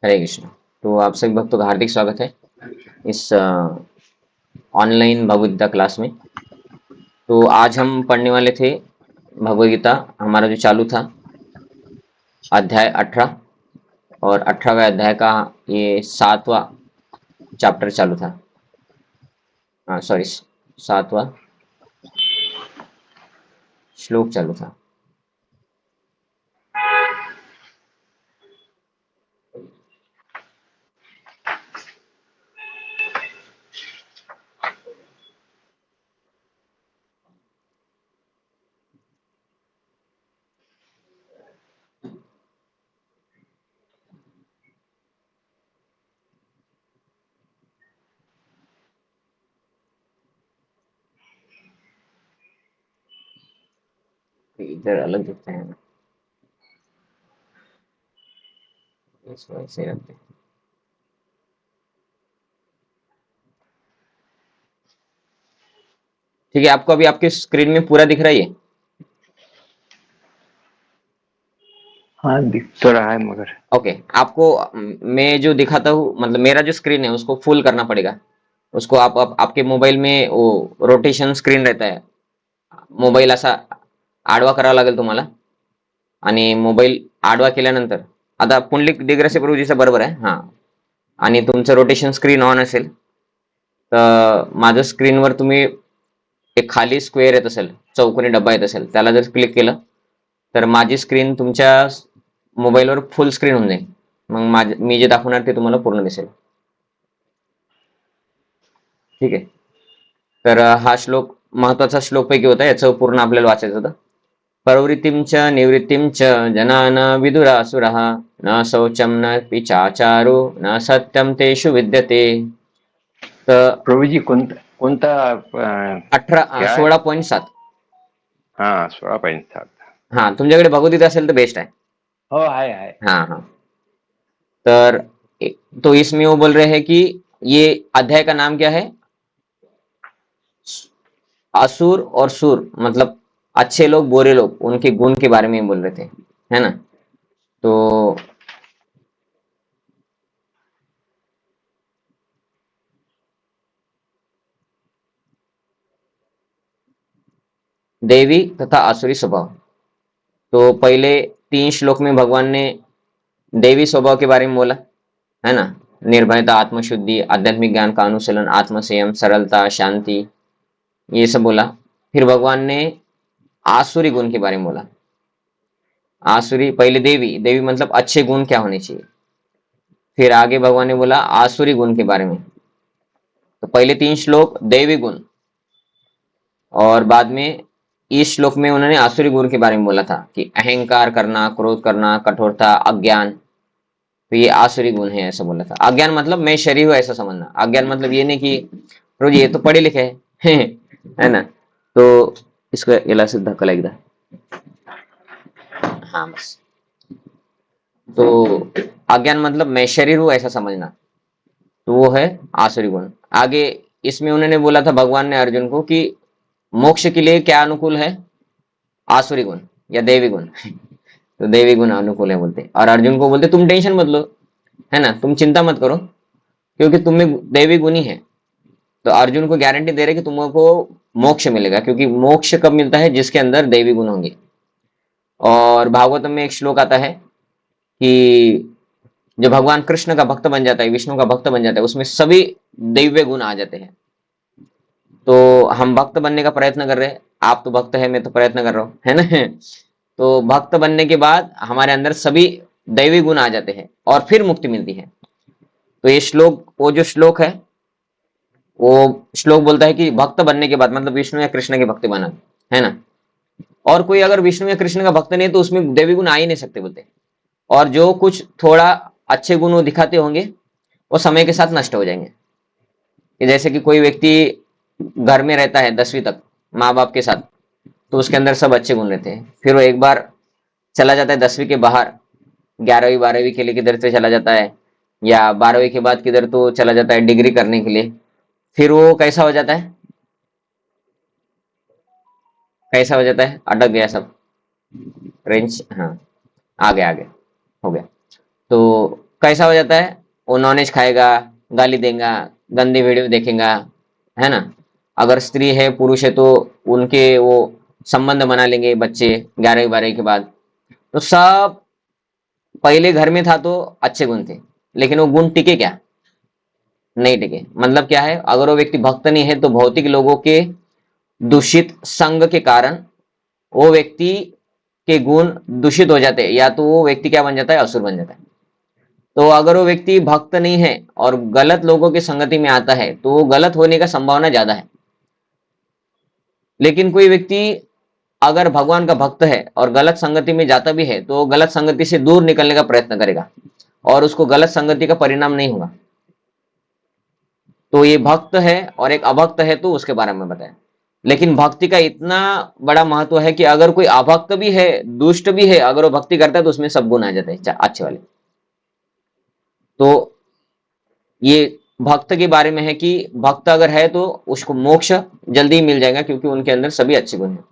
हरे कृष्ण। तो आप सभी भक्तों का हार्दिक स्वागत है इस ऑनलाइन भगवद गीता क्लास में। तो आज हम पढ़ने वाले थे भगवद गीता, हमारा जो चालू था अध्याय 18, और 18वें अध्याय का ये 7वां चैप्टर चालू था। हाँ सॉरी, 7वां श्लोक चालू था। इधर अलग दिखते हैं ना, इसको ऐसे ही रखते हैं। ठीक है, आपको अभी आपके स्क्रीन में पूरा दिख रहा है ये? हाँ, दिख तो रहा है मगर ओके, आपको मैं जो दिखाता हूँ, मतलब मेरा जो स्क्रीन है उसको फुल करना पड़ेगा। उसको आपके मोबाईल में वो रोटेशन स्क्रीन रहता है, मोबाईल असा आडवा करावा लागेल तुम्हाला, आणि मोबाईल आडवा केल्यानंतर आता पुंडलिक डिग्रसे प्रभूजीचं बरोबर आहे, हा, आणि तुमचं रोटेशन स्क्रीन ऑन असेल तर माझं स्क्रीनवर तुम्ही एक खाली स्क्वेअर येत असेल, चौकोनी डब्बा येत असेल, त्याला जर क्लिक केलं तर माझी स्क्रीन तुमच्या मोबाईलवर फुल स्क्रीन होऊन जाईल. मग मी जे दाखवणार ते तुम्हाला पूर्ण दिसेल. ठीक आहे. तर हा श्लोक महत्वाचा श्लोक पैकी होता, याचं पूर्ण आपल्याला वाचायचं होतं. प्रवृत्तिं च निवृत्तिं च जनान विदुरासुरः न शौचं न पिचाचारो न सत्यं तेषु विद्यते. तर प्रभूजी कोणता 16.7. हा 16.7. हा, तुमच्याकडे भगवद्गीता असेल तर बेस्ट आहे. हो, आहे. हाँ हाँ, तर तो इसमें वो बोल रहे हैं कि ये अध्याय का नाम क्या है? असुर और सुर, मतलब अच्छे लोग बुरे लोग, उनके गुण के बारे में बोल रहे थे, है ना? तो देवी तथा आसुरी स्वभाव। तो पहले 3 श्लोक में भगवान ने देवी स्वभाव के बारे में बोला, है ना? निर्भयता, आत्मशुद्धि, आध्यात्मिक ज्ञान का अनुशीलन, आत्मसंयम, सरलता, शांति, ये सब बोला। फिर भगवान ने आसुरी गुण के बारे में बोला। आसुरी पहले देवी, देवी मतलब अच्छे गुण क्या होने चाहिए। फिर आगे भगवान ने बोला आसुरी गुण के बारे में। तो पहले 3 श्लोक दैवी गुण, और बाद में इस श्लोक में उन्होंने आसुरी गुण के बारे में बोला था कि अहंकार करना, क्रोध करना, कठोरता, अज्ञान, तो ये आसुरी गुण है, ऐसा बोला था। अज्ञान मतलब मैं शरीर हूं ऐसा समझना। अज्ञान मतलब ये नहीं कि रोज ये तो पढ़े लिखे है है ना? तो इसको इला से धक्का लगता है। हाँ बस, तो अज्ञान मतलब मैं शरीर हूं ऐसा समझना, तो वो है आसुरी गुण। आगे इसमें उन्होंने बोला था भगवान ने अर्जुन को कि मोक्ष के लिए क्या अनुकूल है? आसुरी गुण या देवी गुण तो देवी गुण अनुकूल है बोलते, और अर्जुन को बोलते तुम टेंशन मत लो, है ना, तुम चिंता मत करो, क्योंकि तुम में देवी गुण ही है। तो अर्जुन को गारंटी दे रहे कि तुमको मोक्ष मिलेगा, क्योंकि मोक्ष कब मिलता है? जिसके अंदर देवी गुण होंगे। और भागवतम में एक श्लोक आता है कि जो भगवान कृष्ण का भक्त बन जाता है, विष्णु का भक्त बन जाता है, उसमें सभी दिव्य गुण आ जाते हैं। तो हम भक्त बनने का प्रयत्न कर रहे हैं, आप तो भक्त है, मैं तो प्रयत्न कर रहा हूँ, है ना? तो भक्त बनने के बाद हमारे अंदर सभी दैवी गुण आ जाते हैं और फिर मुक्ति मिलती है। तो ये श्लोक, वो जो श्लोक वो श्लोक बोलता है कि भक्त बनने के बाद, मतलब विष्णु या कृष्ण के भक्त बना, है ना? और कोई अगर विष्णु या कृष्ण का भक्त नहीं है तो उसमें देवी गुण आ ही नहीं सकते बोलते। और जो कुछ थोड़ा अच्छे गुण वो दिखाते होंगे वो समय के साथ नष्ट हो जाएंगे। जैसे कि कोई व्यक्ति घर में रहता है 10वीं तक माँ बाप के साथ, तो उसके अंदर सब अच्छे गुण रहते हैं। फिर वो एक बार चला जाता है 10वीं के बाहर, 11वीं 12वीं के लिए किधर से चला जाता है, या 12वीं के बाद किधर तो चला जाता है डिग्री करने के लिए, फिर वो कैसा हो जाता है? कैसा हो जाता है? अटक गया सब, रेंज, हाँ, आ गया हो गया। तो कैसा हो जाता है, वो नॉनवेज खाएगा, गाली देगा, गंदी वीडियो देखेगा, है ना। अगर स्त्री है पुरुष है तो उनके वो संबंध बना लेंगे बच्चे 11 12 के बाद। तो सब पहले घर में था तो अच्छे गुण थे, लेकिन वो गुण टिके क्या, नहीं टिके। मतलब क्या है, अगर वो व्यक्ति भक्त नहीं है तो भौतिक लोगों के दूषित संग के कारण वो व्यक्ति के गुण दूषित हो जाते हैं, या तो वो व्यक्ति क्या बन जाता है, असुर बन जाता है। तो अगर वो व्यक्ति भक्त नहीं है और गलत लोगों की संगति में आता है तो वो गलत होने का संभावना ज्यादा है। लेकिन कोई व्यक्ति अगर भगवान का भक्त है और गलत संगति में जाता भी है तो वो गलत संगति से दूर निकलने का प्रयत्न करेगा और उसको गलत संगति का परिणाम नहीं होगा। तो ये भक्त है और एक अभक्त है तो उसके बारे में बताया। लेकिन भक्ति का इतना बड़ा महत्व है कि अगर कोई अभक्त भी है, दुष्ट भी है, अगर वो भक्ति करता है तो उसमें सब गुण आ जाते हैं अच्छे वाले। तो ये भक्त के बारे में है कि भक्त अगर है तो उसको मोक्ष जल्दी ही मिल जाएगा, क्योंकि उनके अंदर सभी अच्छे गुण हैं।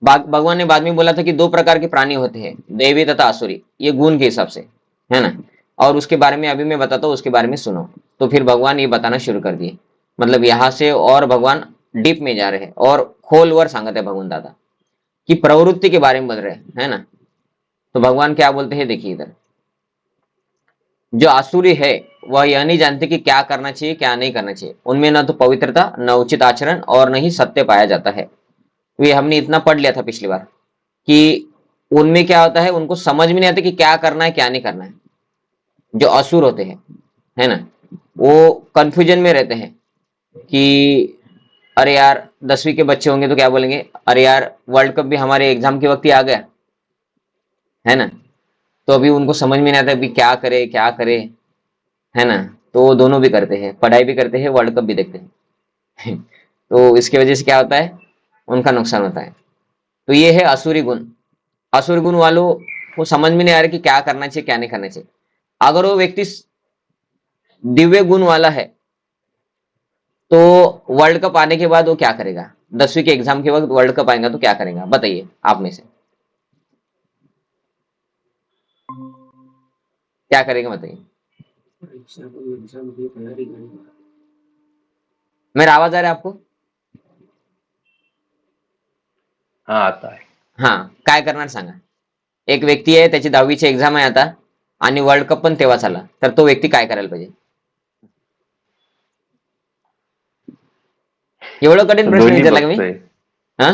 भगवान ने बाद में बोला था कि दो प्रकार के प्राणी होते हैं, देवी तथा आसुरी, ये गुण के हिसाब से, है ना। और उसके बारे में अभी मैं बताता हूँ, उसके बारे में सुनो। तो फिर भगवान ये बताना शुरू कर दिए, मतलब यहाँ से और भगवान डीप में जा रहे हैं और खोलवर सांगत है भगवान दादा कि प्रवृत्ति के बारे में बता रहे हैं, है ना। तो भगवान क्या बोलते हैं, देखिए इधर, जो आसुरी है वह यह नहीं जानते कि क्या करना चाहिए क्या नहीं करना चाहिए, उनमें न तो पवित्रता न उचित आचरण और न ही सत्य पाया जाता है। ये हमने इतना पढ़ लिया था पिछली बार कि उनमें क्या होता है, उनको समझ में नहीं आता कि क्या करना है क्या नहीं करना है। जो असुर होते हैं, है ना, वो कंफ्यूजन में रहते हैं कि अरे यार 10वीं के बच्चे होंगे तो क्या बोलेंगे, अरे यार वर्ल्ड कप भी हमारे एग्जाम के वक्त ही आ गया, है ना। तो अभी उनको समझ में नहीं आता अभी क्या करे, है ना। तो वो दोनों भी करते हैं, पढ़ाई भी करते हैं, वर्ल्ड कप भी देखते हैं। तो इसकी वजह से क्या होता है, उनका नुकसान होता है। तो ये है असुरी गुण। असुरी गुण वालों को समझ में नहीं आ रहा कि क्या करना चाहिए क्या नहीं करना चाहिए। अगर वो व्यक्ति दिव्य गुण वाला है तो वर्ल्ड कप आने के बाद वो क्या करेगा, 10वीं के एग्जाम के वक्त वर्ल्ड कप आएगा तो क्या करेगा, बताइए आप में से क्या करेगा, बताइए। मेरा आवाज आ रहा है आपको? हाँ आता है. हा, काय करणार सांगा. एक व्यक्ती आहे, त्याची 10वीची एक्झाम आहे आता आणि वर्ल्ड कप पण तेव्हाच आला, तर तो व्यक्ती काय करायला पाहिजे? एवढं कठीण प्रश्न दोन्ही विचारला का मी? बघतोय. हा,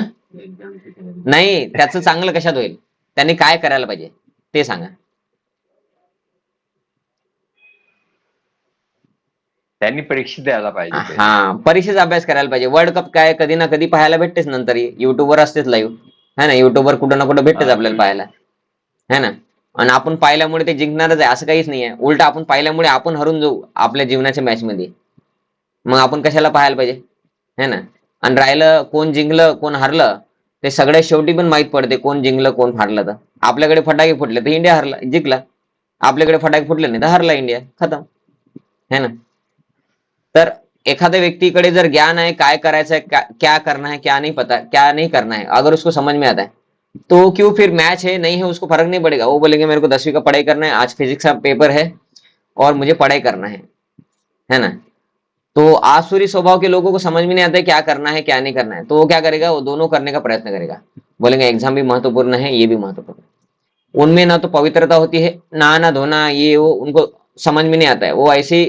नाही, त्याचं चांगलं कशात होईल, त्यांनी काय करायला पाहिजे ते सांगा. त्यांनी परीक्षा द्यायला पाहिजे पहिले. हा, परीक्षेचा अभ्यास करायला पाहिजे. वर्ल्ड कप काय कधी ना कधी पाहायला भेटतेच, नंतर युट्यूबवर असतेच लाईव्ह, है ना. युट्यूबवर कुठं ना कुठं भेटतेच हा. आपल्याला पाहायला, है ना. आणि आपण पाहिल्यामुळे ते जिंकणारच आहे असं काहीच नाही आहे. उलट आपण पाहिल्यामुळे आपण हरून जाऊ आपल्या जीवनाच्या मॅच मध्ये, मग आपण कशाला पाहायला पाहिजे, है ना. आणि राहिलं कोण जिंकलं कोण हारलं, ते सगळ्यात शेवटी पण माहित पडते कोण जिंकलं कोण हारलं. तर आपल्याकडे फटाके फुटले तर इंडिया हरला जिंकला, आपल्याकडे फटाके फुटले नाही तर हारला इंडिया, खतम, है ना. तर एखाद्या व्यक्तीकडे जर ज्ञान है काय करायचं है, क्या करना है क्या नहीं पता, क्या नहीं करना है, अगर उसको समझ में आता है तो क्यों फिर मैच है नहीं है उसको फर्क नहीं पड़ेगा। वो बोलेंगे मेरे को 10वीं का पढ़ाई करना है, आज फिजिक्स का पेपर है और मुझे पढ़ाई करना है ना। तो आसुरी स्वभाव के लोगों को समझ में नहीं आता है क्या करना है क्या नहीं करना है, तो वो क्या करेगा, वो दोनों करने का प्रयत्न करेगा। बोलेंगे एग्जाम भी महत्वपूर्ण है ये भी महत्वपूर्ण है। उनमें ना तो पवित्रता होती है, नहाना धोना ये वो उनको समझ में नहीं आता है। वो ऐसे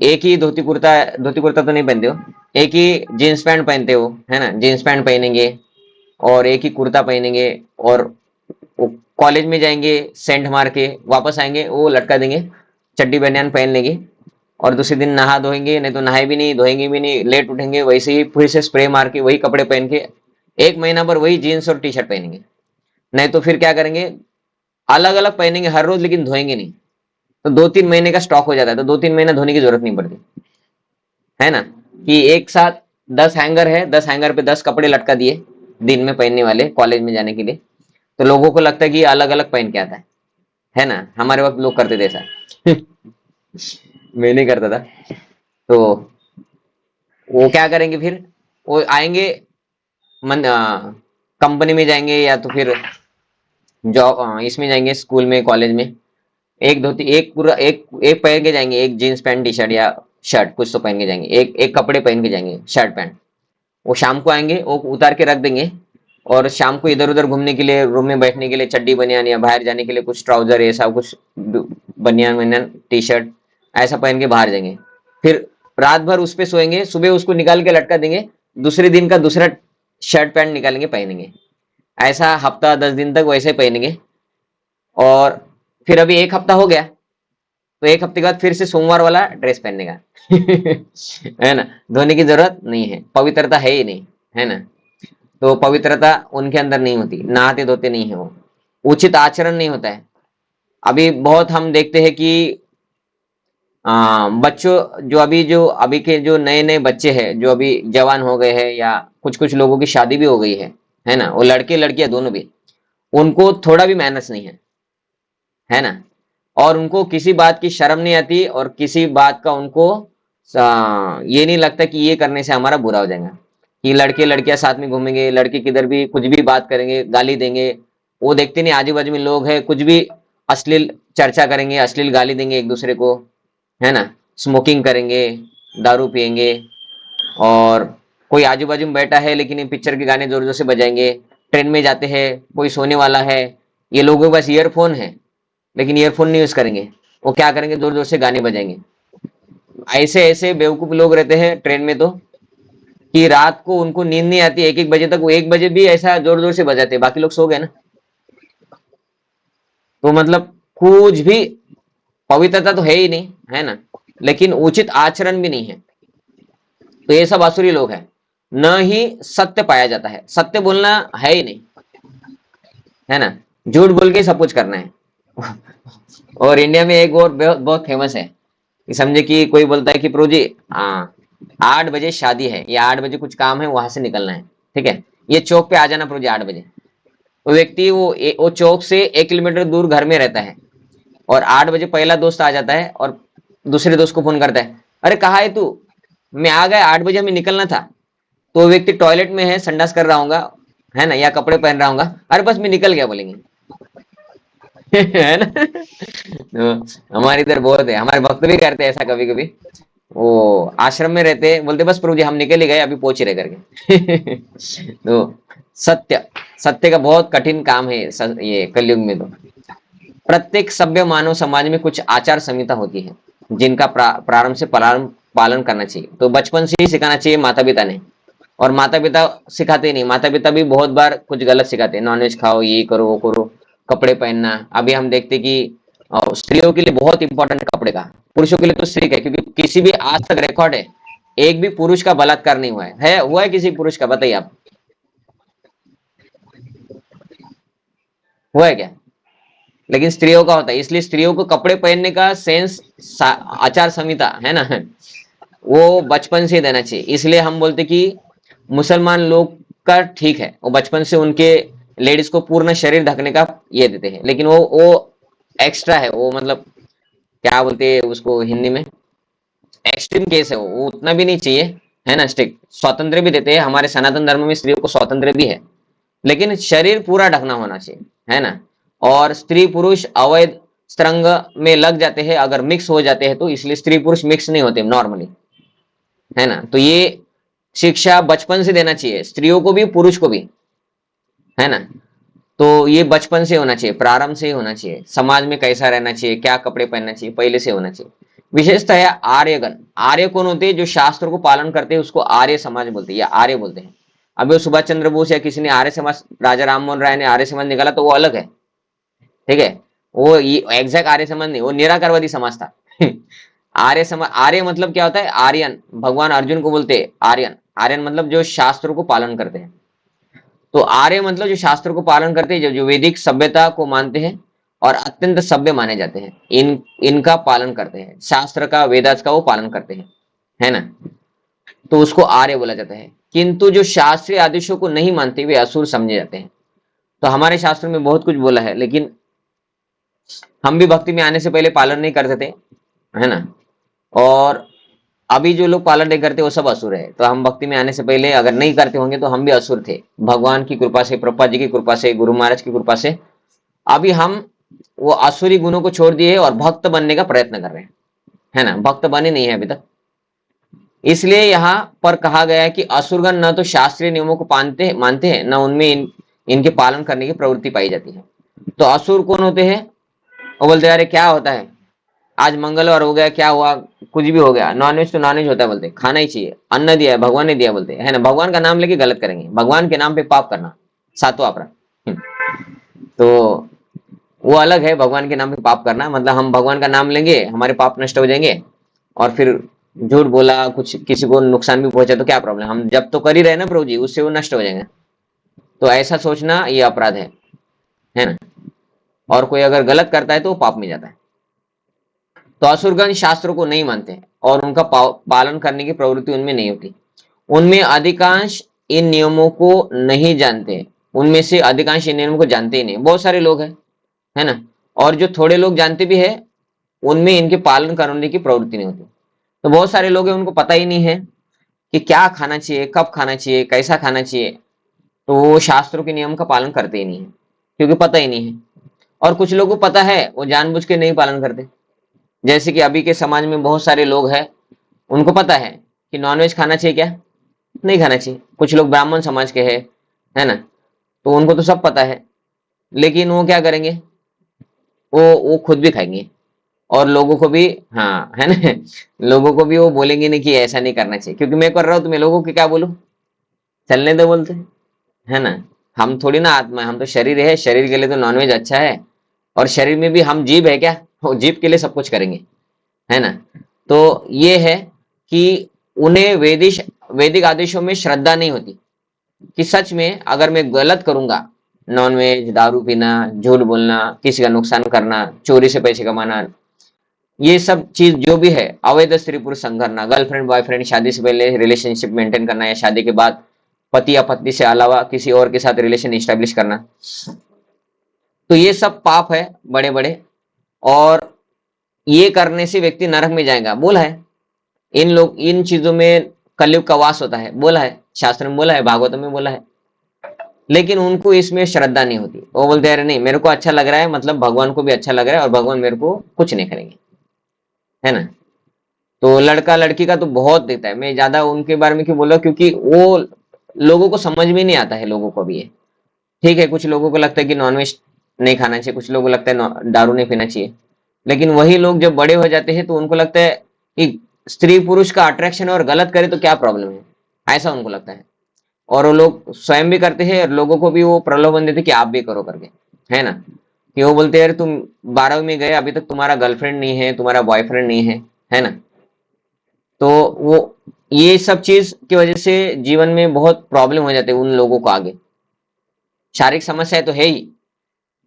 एक ही धोती कुर्ता तो नहीं पहनते हो, एक ही जींस पैंट पहनते हो, है ना। जींस पैंट पहनेंगे और एक ही कुर्ता पहनेंगे और कॉलेज में जाएंगे सेंट मार के, वापस आएंगे वो लटका देंगे, चड्डी बनियान पहन लेंगे और दूसरे दिन नहा धोएंगे, नहीं तो नहाए भी नहीं धोएंगे भी नहीं, लेट उठेंगे वैसे ही फिर से स्प्रे मार के वही कपड़े पहन के 1 महीना भर वही जीन्स और टी शर्ट पहनेंगे। नहीं तो फिर क्या करेंगे, अलग अलग पहनेंगे हर रोज लेकिन धोएंगे नहीं, तो 2 3 महीने का स्टॉक हो जाता है, तो 2 3 महीने धोने की जरूरत नहीं पड़ती, है ना। कि एक साथ 10 हैंगर है, 10 हैंगर पे 10 कपड़े लटका दिए दिन में पहनने वाले कॉलेज में जाने के लिए, तो लोगों को लगता है कि अलग अलग पहन के आता है ना। हमारे वक्त लोग करते थे ऐसा। मैं नहीं करता था। तो वो क्या करेंगे फिर, वो आएंगे कंपनी में जाएंगे या तो फिर जॉब इसमें जाएंगे स्कूल में कॉलेज में, एक धोती, एक पूरा एक एक पहन के जाएंगे, एक जीन्स पैंट टी शर्ट या शर्ट कुछ तो पहन के जाएंगे, एक एक कपड़े पहन के जाएंगे, शर्ट पैंट। वो शाम को आएंगे, वो उतार के रख देंगे, और शाम को इधर उधर घूमने के लिए, रूम में बैठने के लिए चड्डी बनियान, या बाहर जाने के लिए कुछ ट्राउजर ऐसा कुछ बनियान बनियान टी शर्ट ऐसा पहन के बाहर जाएंगे। फिर रात भर उस पे सोएंगे, सुबह उसको निकाल के लटका देंगे, दूसरे दिन का दूसरा शर्ट पैंट निकालेंगे पहनेंगे। ऐसा हफ्ता 10 दिन तक वैसे पहनेंगे। और फिर अभी एक हफ्ता हो गया, तो एक हफ्ते के बाद फिर से सोमवार वाला ड्रेस पहनने का। है ना, धोने की जरूरत नहीं है, पवित्रता है ही नहीं, है ना। तो पवित्रता उनके अंदर नहीं होती, नहाते धोते नहीं है वो, उचित आचरण नहीं होता है। अभी बहुत हम देखते हैं कि बच्चों जो अभी के जो नए नए बच्चे हैं, जो अभी जवान हो गए हैं, या कुछ कुछ लोगों की शादी भी हो गई है ना, वो लड़के लड़कियां दोनों भी, उनको थोड़ा भी मैनर्स नहीं है ना। और उनको किसी बात की शर्म नहीं आती, और किसी बात का उनको ये नहीं लगता कि ये करने से हमारा बुरा हो जाएगा। कि लड़के लड़कियां साथ में घूमेंगे, लड़के किधर भी कुछ भी बात करेंगे, गाली देंगे, वो देखते नहीं आजू बाजू में लोग हैं, कुछ भी अश्लील चर्चा करेंगे, अश्लील गाली देंगे एक दूसरे को, है ना। स्मोकिंग करेंगे, दारू पियेंगे, और कोई आजू बाजू में बैठा है लेकिन ये पिक्चर के गाने जोर जोर से बजाएंगे। ट्रेन में जाते हैं, कोई सोने वाला है, ये लोगों के पास ईयरफोन है लेकिन ईयरफोन नहीं यूज करेंगे, वो क्या करेंगे, जोर जोर से गाने बजाएंगे। ऐसे ऐसे बेवकूफ लोग रहते हैं ट्रेन में, तो कि रात को उनको नींद नहीं आती, 1-1 बजे तक, वो 1 बजे भी ऐसा जोर जोर से बजाते हैं, बाकी लोग सो गए ना। तो मतलब कुछ भी पवित्रता तो है ही नहीं, है ना, लेकिन उचित आचरण भी नहीं है। तो ये सब आसुरी लोग हैं। न ही सत्य पाया जाता है, सत्य बोलना है ही नहीं, है ना, झूठ बोल के सब कुछ करना है। और इंडिया में एक और बहुत बहुत फेमस है कि समझे कि कोई बोलता है कि प्रभु जी, हाँ 8 बजे शादी है, या 8 बजे कुछ काम है, वहां से निकलना है, ठीक है, ये चौक पे आ जाना प्रभु जी 8 बजे। वो व्यक्ति वो चौक से 1 किलोमीटर दूर घर में रहता है, और 8 बजे पहला दोस्त आ जाता है, और दूसरे दोस्त को फोन करता है, अरे कहाँ है तू, मैं आ गया, 8 बजे हमें निकलना था। तो वो व्यक्ति टॉयलेट में है, संडास कर रहा होगा, है ना, या कपड़े पहन रहा होगा, अरे बस मैं निकल गया बोलेंगे। है ना। तो हमारे इधर बहुत है, हमारे भक्त भी करते हैं ऐसा कभी कभी। वो आश्रम में रहते, बोलते बस प्रभु जी हम निकल ही गए, अभी पहुंच ही रहे करके। तो सत्य सत्य का बहुत कठिन काम है ये कलयुग में। तो प्रत्येक सभ्य मानव समाज में कुछ आचार संहिता होती है, जिनका प्रारंभ से पालन करना चाहिए। तो बचपन से ही सिखाना चाहिए माता पिता ने। और माता पिता सिखाते नहीं, माता पिता भी बहुत बार कुछ गलत सिखाते हैं, नॉनवेज खाओ, ये करो वो करो, कपड़े पहनना। अभी हम देखते कि स्त्रियों के लिए बहुत इंपॉर्टेंट कपड़े का, पुरुषों के लिए तो स्ट्रिक्ट है, क्योंकि किसी भी आज तक रिकॉर्ड है, एक भी पुरुष का बलात्कार नहीं हुआ है किसी पुरुष का, बताइए आप, हुआ है क्या? लेकिन स्त्रियों का होता है, इसलिए स्त्रियों को कपड़े पहनने का सेंस, आचार संहिता है ना, वो बचपन से देना चाहिए। इसलिए हम बोलते कि मुसलमान लोग का ठीक है, वो बचपन से उनके लेडीज को पूर्ण शरीर ढकने का ये देते हैं, लेकिन वो एक्स्ट्रा है, वो मतलब क्या बोलते हैं उसको हिंदी में, एक्सट्रीम केस है वो उतना भी नहीं चाहिए, है ना। स्ट्रिक्ट स्वतंत्र भी देते हैं, हमारे सनातन धर्म में स्त्रियों को स्वतंत्र भी है, लेकिन शरीर पूरा ढकना होना चाहिए, है ना। और स्त्री पुरुष अवैध स्त्रंग में लग जाते हैं, अगर मिक्स हो जाते हैं तो, इसलिए स्त्री पुरुष मिक्स नहीं होते नॉर्मली, है ना। तो ये शिक्षा बचपन से देना चाहिए, स्त्रियों को भी पुरुष को भी, है ना। तो ये बचपन से होना चाहिए, प्रारंभ से ही होना चाहिए। समाज में कैसा रहना चाहिए, क्या कपड़े पहनना चाहिए, पहले से होना चाहिए। विशेषतः है आर्यगण। आर्य कौन होते हैं? जो शास्त्रों को पालन करते हैं उसको आर्य समाज बोलते हैं या आर्य बोलते हैं। अभी वो सुभाष चंद्र बोस या किसी ने आर्य समाज, राजा राम मोहन राय ने आर्य समाज निकाला तो वो अलग है, ठीक है। वो एग्जैक्ट आर्य समाज नहीं, वो निराकारवादी समाज था। आर्य समाज, आर्य मतलब क्या होता है? आर्यन। भगवान अर्जुन को बोलते हैं आर्यन। आर्यन मतलब जो शास्त्रों को पालन करते हैं। तो आर्य मतलब जो शास्त्रों को पालन करते हैं, जो वैदिक सभ्यता को मानते हैं और अत्यंत सभ्य माने जाते हैं, इनका पालन करते हैं, शास्त्र का, वेदास का वो पालन करते हैं, है ना। तो उसको आर्य बोला जाता है। किंतु जो शास्त्रीय आदेशों को नहीं मानते वे असुर समझे जाते हैं। तो हमारे शास्त्रों में बहुत कुछ बोला है, लेकिन हम भी भक्ति में आने से पहले पालन नहीं करते थे, है ना। और अभी जो लोग पालन नहीं करते वो सब असुर है। तो हम भक्ति में आने से पहले अगर नहीं करते होंगे तो हम भी असुर थे। भगवान की कृपा से, प्रभुपाद जी की कृपा से, गुरु महाराज की कृपा से अभी हम वो आसुरी गुणों को छोड़ दिए और भक्त बनने का प्रयत्न कर रहे हैं, है ना, भक्त बने नहीं है अभी तक। इसलिए यहाँ पर कहा गया है कि असुरगण न तो शास्त्रीय नियमों को मानते हैं, न उनमें इनके पालन करने की प्रवृत्ति पाई जाती है। तो असुर कौन होते हैं? वो बोलते हैं अरे क्या होता है, आज मंगलवार हो गया, क्या हुआ, कुछ भी हो गया, नॉनवेज तो नॉनवेज होता है, बोलते खाना ही चाहिए, अन्न दिया है भगवान ने दिया, बोलते है ना, भगवान का नाम लेके गलत करेंगे, भगवान के नाम पे पाप करना, सातवां अपराध। तो वो अलग है, भगवान के नाम पे पाप करना, मतलब हम भगवान का नाम लेंगे हमारे पाप नष्ट हो जाएंगे, और फिर झूठ बोला, कुछ किसी को नुकसान भी पहुंचा तो क्या प्रॉब्लम, हम जब तो कर ही रहे ना प्रभु जी, उससे वो नष्ट हो जाएंगे। तो ऐसा सोचना ये अपराध है ना। और कोई अगर गलत करता है तो वो पाप में जाता है। तो असुरगण शास्त्रों को नहीं मानते और उनका पालन करने की प्रवृत्ति उनमें नहीं होती। उनमें अधिकांश इन नियमों को नहीं जानते, उनमें से अधिकांश इन नियमों को जानते ही नहीं, बहुत सारे लोग हैं, है ना, और जो थोड़े लोग जानते भी है उनमें इनके पालन करने की प्रवृत्ति नहीं होती। तो बहुत सारे लोग हैं उनको पता ही नहीं है कि क्या खाना चाहिए, कब खाना चाहिए, कैसा खाना चाहिए, तो वो शास्त्रों के नियम का पालन करते ही नहीं है, क्योंकि पता ही नहीं है। और कुछ लोगों को पता है, वो जानबूझ के नहीं पालन करते। जैसे कि अभी के समाज में बहुत सारे लोग हैं, उनको पता है कि नॉनवेज खाना चाहिए, क्या नहीं खाना चाहिए। कुछ लोग ब्राह्मण समाज के हैं, है ना, तो उनको तो सब पता है, लेकिन वो क्या करेंगे, वो खुद भी खाएंगे और लोगों को भी, हाँ है ना, लोगों को भी वो बोलेंगे नहीं कि ऐसा नहीं करना चाहिए, क्योंकि मैं कर रहा हूँ तो मैं लोगों को क्या बोलूं, चलने दो बोलते, है ना। हम थोड़ी ना आत्मा है, हम तो शरीर है, शरीर के लिए तो नॉनवेज अच्छा है, और शरीर में भी हम जीभ है क्या, वो जीभ के लिए सब कुछ करेंगे, है ना। तो ये है कि उन्हें वैदिक आदेशों में श्रद्धा नहीं होती कि सच में अगर मैं गलत करूंगा, नॉनवेज, दारू पीना, झूठ बोलना, किसी का नुकसान करना, चोरी से पैसे कमाना, ये सब चीज जो भी है, अवैध स्त्री पुरुष संग करना, गर्लफ्रेंड बॉयफ्रेंड, शादी से पहले रिलेशनशिप मेंटेन करना या शादी के बाद पति या पत्नी से अलावा किसी और के साथ रिलेशन एस्टेब्लिश करना, तो ये सब पाप है बड़े बड़े, और ये करने से व्यक्ति नरक में जाएगा, बोला है। इन चीजों में कलयुग का वास होता है, बोला है, शास्त्र में बोला है, भागवत में बोला है, लेकिन उनको इसमें श्रद्धा नहीं होती। वो बोलते हैं नहीं, मेरे को अच्छा लग रहा है, मतलब भगवान को भी अच्छा लग रहा है और भगवान मेरे को कुछ नहीं करेंगे, है ना। तो लड़का लड़की का तो बहुत दिखता है, मैं ज्यादा उनके बारे में क्यों बोल रहा हूँ, क्योंकि वो लोगों को समझ में नहीं आता है, लोगों को भी ये ठीक है, कुछ लोगों को लगता है कि नॉनवेज नहीं खाना चाहिए, कुछ लोगों को लगता है दारू नहीं पीना चाहिए, लेकिन वही लोग जब बड़े हो जाते हैं तो उनको लगता है कि स्त्री पुरुष का अट्रैक्शन है और गलत करे तो क्या प्रॉब्लम है, ऐसा उनको लगता है। और वो लोग स्वयं भी करते हैं और लोगों को भी वो प्रलोभन देते कि आप भी करो करके, है ना। कि वो बोलते हैं यार तुम 12वीं में गए, अभी तक तुम्हारा गर्लफ्रेंड नहीं है, तुम्हारा बॉयफ्रेंड नहीं है ना। तो वो ये सब चीज की वजह से जीवन में बहुत प्रॉब्लम हो जाते हैं उन लोगों को आगे। शारीरिक समस्याएं तो है ही,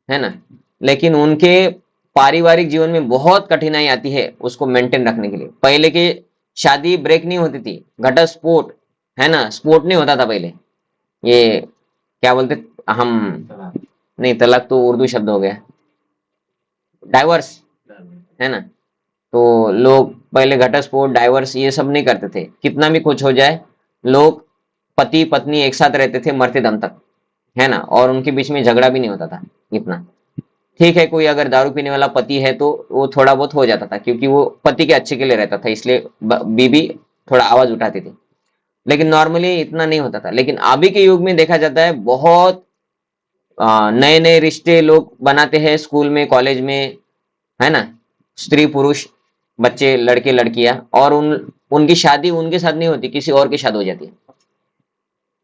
है ना, लेकिन उनके पारिवारिक जीवन में बहुत कठिनाई आती है उसको मेंटेन रखने के लिए। पहले की शादी ब्रेक नहीं होती थी, घटस्फोट, है ना, स्पोर्ट नहीं होता था पहले, ये क्या बोलते हम, नहीं तलाक तो उर्दू शब्द हो गया, डाइवर्स, है ना। तो लोग पहले घटस्फोट डाइवर्स ये सब नहीं करते थे, कितना भी कुछ हो जाए, लोग पति पत्नी एक साथ रहते थे मरते दम तक, है ना, और उनके बीच में झगड़ा भी नहीं होता था इतना। ठीक है, कोई अगर दारू पीने वाला पति है तो वो थोड़ा बहुत हो जाता था, क्योंकि वो पति के अच्छे के लिए रहता था, इसलिए बीबी थोड़ा आवाज उठाती थी, लेकिन नॉर्मली इतना नहीं होता था। लेकिन अभी के युग में देखा जाता है बहुत नए नए रिश्ते लोग बनाते हैं, स्कूल में, कॉलेज में, है ना, स्त्री पुरुष, बच्चे, लड़के लड़कियां, और उनकी शादी उनके साथ नहीं होती, किसी और के साथ हो जाती है,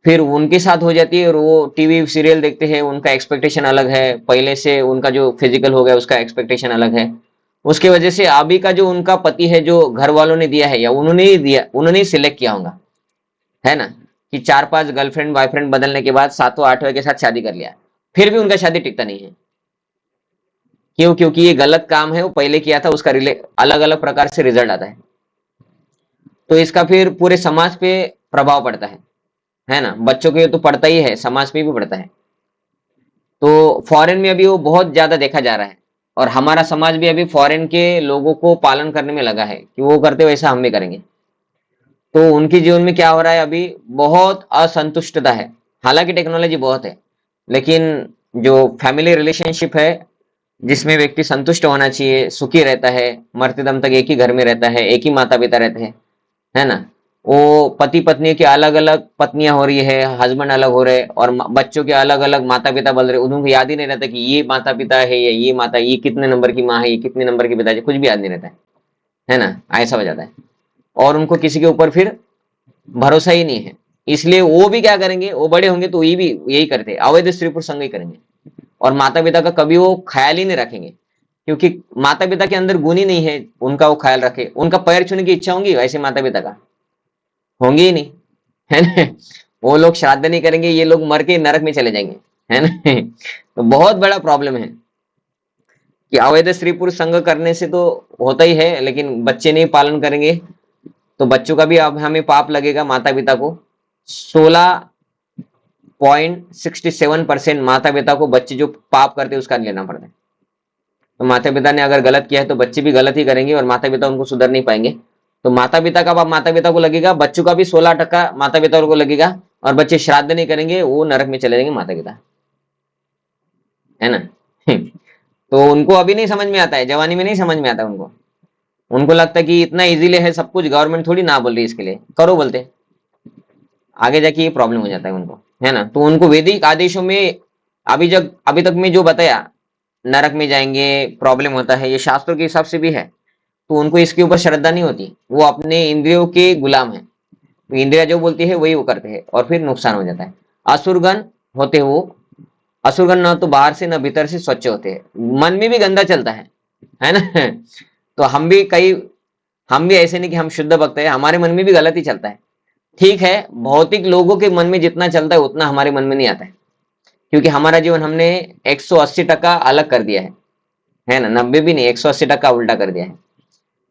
फिर उनके साथ हो जाती है, और वो टीवी सीरियल देखते हैं, उनका एक्सपेक्टेशन अलग है, पहले से उनका जो फिजिकल हो गया उसका एक्सपेक्टेशन अलग है। उसके वजह से अभी का जो उनका पति है, जो घर वालों ने दिया है या उन्होंने ही दिया, उन्होंने ही सिलेक्ट किया होगा, है ना, कि 4-5 गर्लफ्रेंड बॉयफ्रेंड बदलने के बाद 7वें 8वें के साथ शादी कर लिया, फिर भी उनका शादी टिकता नहीं है। क्यों? क्योंकि ये गलत काम है, वो पहले किया था, उसका अलग अलग प्रकार से रिजल्ट आता है, तो इसका फिर पूरे समाज पे प्रभाव पड़ता है ना। बच्चों के तो पड़ता ही है, समाज पे भी पड़ता है। तो फॉरेन में अभी वो बहुत ज्यादा देखा जा रहा है, और हमारा समाज भी अभी फॉरेन के लोगों को पालन करने में लगा है कि वो करते वैसा हम भी करेंगे। तो उनके जीवन में क्या हो रहा है, अभी बहुत असंतुष्टता है। हालांकि टेक्नोलॉजी बहुत है, लेकिन जो फैमिली रिलेशनशिप है जिसमें व्यक्ति संतुष्ट होना चाहिए, सुखी रहता है, मरते दम तक एक ही घर में रहता है, एक ही माता पिता रहते हैं, है ना। वो पति पत्नी की अलग अलग पत्नियां हो रही है, हस्बैंड अलग हो रहे, और बच्चों के अलग अलग माता पिता बोल रहे, उनको याद ही नहीं रहता कि ये माता पिता है या ये माता, ये कितने नंबर की माँ है, ये कितने नंबर के पिताजी, कुछ भी याद नहीं रहता है ना। ऐसा हो जाता है, और उनको किसी के ऊपर फिर भरोसा ही नहीं है। इसलिए वो भी क्या करेंगे, वो बड़े होंगे तो ये भी यही करते हैं, अवैध स्त्री पुरुष संग ही करेंगे, और माता पिता का कभी वो ख्याल ही नहीं रखेंगे, क्योंकि माता पिता के अंदर गुण ही नहीं है उनका वो ख्याल रखे। उनका पैर छूने की इच्छा होंगी, वैसे माता पिता का होंगी ही नहीं, है ना। वो लोग श्राद्ध नहीं करेंगे, ये लोग मर के नरक में चले जाएंगे, है ना। तो बहुत बड़ा प्रॉब्लम है कि अवैध स्त्री पुरुष संग करने से तो होता ही है, लेकिन बच्चे नहीं पालन करेंगे तो बच्चों का भी अब हमें पाप लगेगा। माता पिता को 16.67% माता पिता को बच्चे जो पाप करते हैं उसका लेना पड़ता है। तो माता पिता ने अगर गलत किया है तो बच्चे भी गलत ही करेंगे, और माता पिता उनको सुधर नहीं पाएंगे। तो माता पिता का पाप माता पिता को लगेगा, बच्चों का भी 16% माता पिता को लगेगा, और बच्चे श्राद्ध नहीं करेंगे वो नरक में चले जाएंगे माता पिता, है ना। तो उनको अभी नहीं समझ में आता है, जवानी में नहीं समझ में आता उनको। उनको लगता है कि इतना इजीली है सब कुछ, गवर्नमेंट थोड़ी ना बोल रही इसके लिए, करो बोलते। आगे जाके ये प्रॉब्लम हो जाता है उनको, है ना। तो उनको वैदिक आदेशों में अभी तक में जो बताया, नरक में जाएंगे, प्रॉब्लम होता है, ये शास्त्रों के हिसाब से भी है। तो उनको इसके ऊपर श्रद्धा नहीं होती, वो अपने इंद्रियों के गुलाम है। तो इंद्रिया जो बोलती है वही वो करते हैं, और फिर नुकसान हो जाता है। असुरगण होते वो, असुरगण न तो बाहर से न भीतर से स्वच्छ होते हैं, मन में भी गंदा चलता है ना। तो हम भी ऐसे नहीं कि हम शुद्ध भक्त है, हमारे मन में भी गलत ही चलता है। ठीक है, भौतिक लोगों के मन में जितना चलता है उतना हमारे मन में नहीं आता है, क्योंकि हमारा जीवन हमने 180% अलग कर दिया है ना। 90 भी नहीं, 180% उल्टा कर दिया है,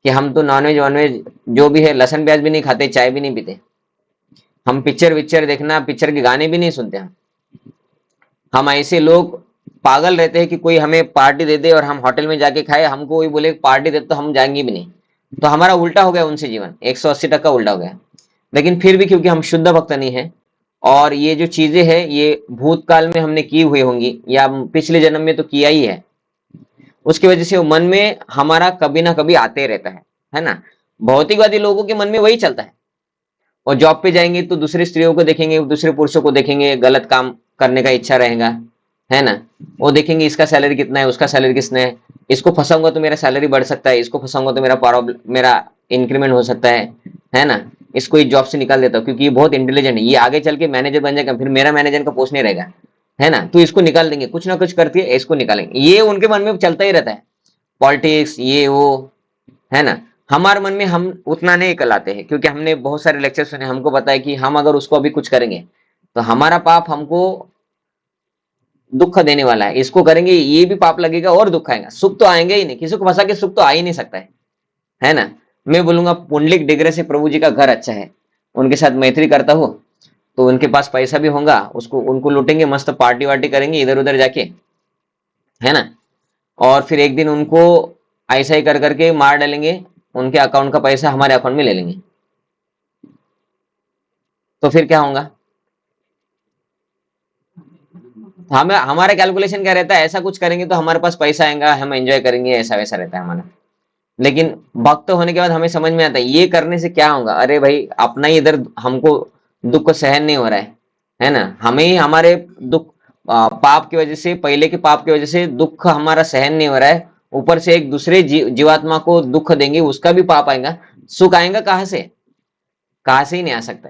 कि हम तो नॉनवेज वॉनवेज जो भी है, लहसुन प्याज भी नहीं खाते, चाय भी नहीं पीते। हम पिक्चर विक्चर देखना, पिक्चर के गाने भी नहीं सुनते। हम ऐसे लोग पागल रहते हैं कि कोई हमें पार्टी दे दे और हम होटल में जाके खाए, हमको कोई बोले पार्टी दे तो हम जाएंगे भी नहीं। तो हमारा उल्टा हो गया उनसे जीवन, 180% उल्टा हो गया। लेकिन फिर भी क्योंकि हम शुद्ध भक्त नहीं है, और ये जो चीजें हैं ये भूतकाल में हमने की हुई होंगी, या पिछले जन्म में तो किया ही है, उसकी वजह से वो मन में हमारा कभी ना कभी आते रहता है ना। भौतिकवादी लोगों के मन में वही चलता है, और जॉब पे जाएंगे तो दूसरी स्त्रियों को देखेंगे, दूसरे पुरुषों को देखेंगे, गलत काम करने का इच्छा रहेगा, है ना। वो देखेंगे इसका सैलरी कितना है, उसका सैलरी कितना है, इसको फंसाऊंगा तो मेरा सैलरी बढ़ सकता है, इसको फंसाऊंगा तो मेरा इंक्रीमेंट हो सकता है ना। इसको इस जॉब से निकाल देता हूँ क्योंकि ये बहुत इंटेलिजेंट है, ये आगे चल के मैनेजर बन जाएगा, फिर मेरा मैनेजर का पोस्ट नहीं रहेगा, है ना। तो इसको निकाल देंगे, कुछ ना कुछ करके इसको निकालेंगे, ये उनके मन में चलता ही रहता है। पॉलिटिक्स ये वो, है ना। हमारे मन में हम उतना नहीं कलाते हैं, क्योंकि हमने बहुत सारे लेक्चर सुने, हमको पता है कि हम अगर उसको अभी कुछ करेंगे तो हमारा पाप हमको दुख देने वाला है, इसको करेंगे ये भी पाप लगेगा और दुख आएगा, सुख तो आएंगे ही नहीं, किसी को फंसा के सुख तो आ ही नहीं सकता है ना। मैं बोलूंगा पुंडलिक डिग्रे से प्रभु जी का घर अच्छा है, उनके साथ मैत्री करता हो तो उनके पास पैसा भी होगा, उसको उनको लूटेंगे, मस्त पार्टी वार्टी करेंगे इधर उधर जाके, है ना। और फिर एक दिन उनको ऐसा ही कर करके मार डालेंगे, उनके अकाउंट का पैसा हमारे अकाउंट में ले लेंगे, तो फिर क्या होगा। हमें हमारा कैलकुलेशन क्या रहता है, ऐसा कुछ करेंगे तो हमारे पास पैसा आएगा, हम एंजॉय करेंगे, ऐसा वैसा रहता है हमारा। लेकिन भक्त होने के बाद हमें समझ में आता है ये करने से क्या होगा। अरे भाई, अपना ही इधर हमको दुख सहन नहीं हो रहा है ना। हमें ही हमारे दुख पाप की वजह से, पहले के पाप की वजह से दुख हमारा सहन नहीं हो रहा है, ऊपर से एक दूसरे जीवात्मा को दुख देंगे, उसका भी पाप आएगा। सुख आएगा कहाँ से ही नहीं आ सकता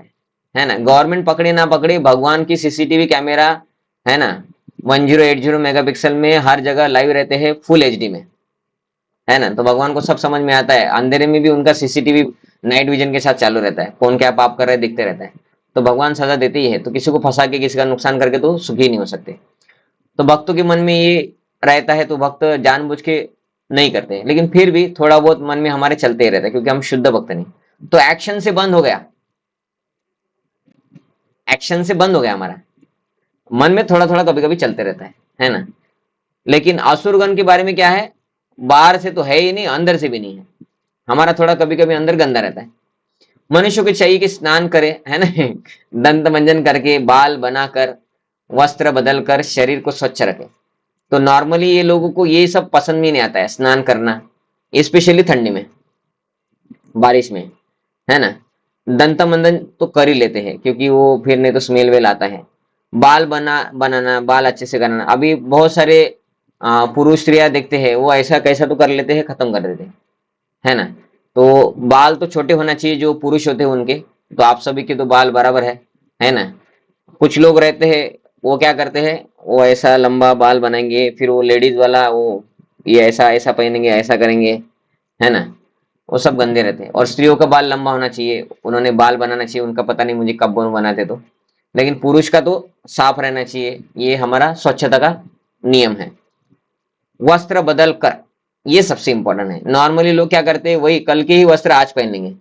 है ना। गवर्नमेंट पकड़े ना पकड़े, भगवान की सीसीटीवी कैमरा, है ना, 1080 मेगापिक्सल में हर जगह लाइव रहते हैं, फुल एचडी में, है ना। तो भगवान को सब समझ में आता है, अंधेरे में भी उनका सीसीटीवी नाइट विजन के साथ चालू रहता है, कौन क्या पाप कर रहा है दिखते रहता है। तो भगवान सजा देते ही है, तो किसी को फंसा के किसी का नुकसान करके तो सुखी नहीं हो सकते। तो भक्तों के मन में ये रहता है, तो भक्त जानबूझ के नहीं करते, लेकिन फिर भी थोड़ा बहुत मन में हमारे चलते ही रहता है, क्योंकि हम शुद्ध भक्त नहीं। तो एक्शन से बंद हो गया, एक्शन से बंद हो गया हमारा, मन में थोड़ा थोड़ा कभी कभी चलते रहता है ना। लेकिन असुरगण के बारे में क्या है, बाहर से तो है ही नहीं, अंदर से भी नहीं है, हमारा थोड़ा कभी कभी अंदर गंदा रहता है। मनुष्य को चाहिए कि स्नान करे, है ना, दंत मंजन करके, बाल बनाकर, वस्त्र बदल कर शरीर को स्वच्छ रखे, तो नॉर्मली ये लोगों को ये सब पसंद भी नहीं आता है, स्नान करना, स्पेशली ठंडी में, बारिश में, है ना। दंत मंदन तो कर ही लेते हैं, क्योंकि वो फिर नहीं तो स्मेल वेल आता है। बाल बनाना, बाल अच्छे से करना, अभी बहुत सारे पुरुष स्त्रियां देखते हैं, वो ऐसा कैसा तो कर लेते हैं, खत्म कर देते हैं, है ना। तो बाल तो छोटे होना चाहिए जो पुरुष होते हैं उनके, तो आप सभी के तो बाल बराबर है ना। कुछ लोग रहते हैं, वो क्या करते हैं, वो ऐसा लंबा बाल बनाएंगे, फिर वो लेडीज वाला वो ये ऐसा ऐसा पहनेंगे, ऐसा करेंगे, है ना। वो सब गंदे रहते हैं। और स्त्रियों का बाल लंबा होना चाहिए, उन्होंने बाल बनाना चाहिए, उनका पता नहीं मुझे कब वो बनाते तो, लेकिन पुरुष का तो साफ रहना चाहिए, ये हमारा स्वच्छता का नियम है। वस्त्र बदल कर, ये सबसे इंपॉर्टेंट है। नॉर्मली लोग क्या करते हैं, वही कल के ही वस्त्र आज पहनेंगे।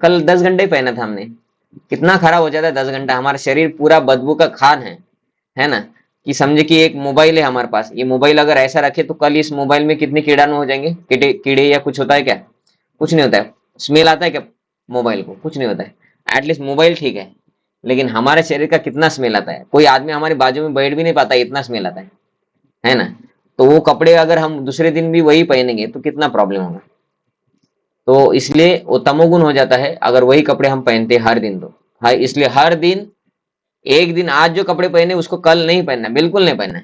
कल 10 घंटे ही पहना था हमने, कितना खराब हो जाता है 10 घंटा, हमारा शरीर पूरा बदबू का खान है ना। कि समझे कि एक मोबाइल है हमारे पास, ये मोबाइल अगर ऐसा रखे तो कल इस मोबाइल में कितने कीड़ाणु हो जाएंगे, कीड़े कीड़े या कुछ होता है क्या? कुछ नहीं होता है। स्मेल आता है क्या मोबाइल को? कुछ नहीं होता है। एटलीस्ट मोबाइल ठीक है, लेकिन हमारे शरीर का कितना स्मेल आता है, कोई आदमी हमारे बाजू में बैठ भी नहीं पाता, इतना स्मेल आता है ना। तो वो कपड़े अगर हम दूसरे दिन भी वही पहनेंगे तो कितना प्रॉब्लम होगा। तो इसलिए वो तमोगुण हो जाता है अगर वही कपड़े हम पहनते हैं हर दिन। तो हाँ, इसलिए हर दिन, एक दिन आज जो कपड़े पहने उसको कल नहीं पहनना, बिल्कुल नहीं पहनना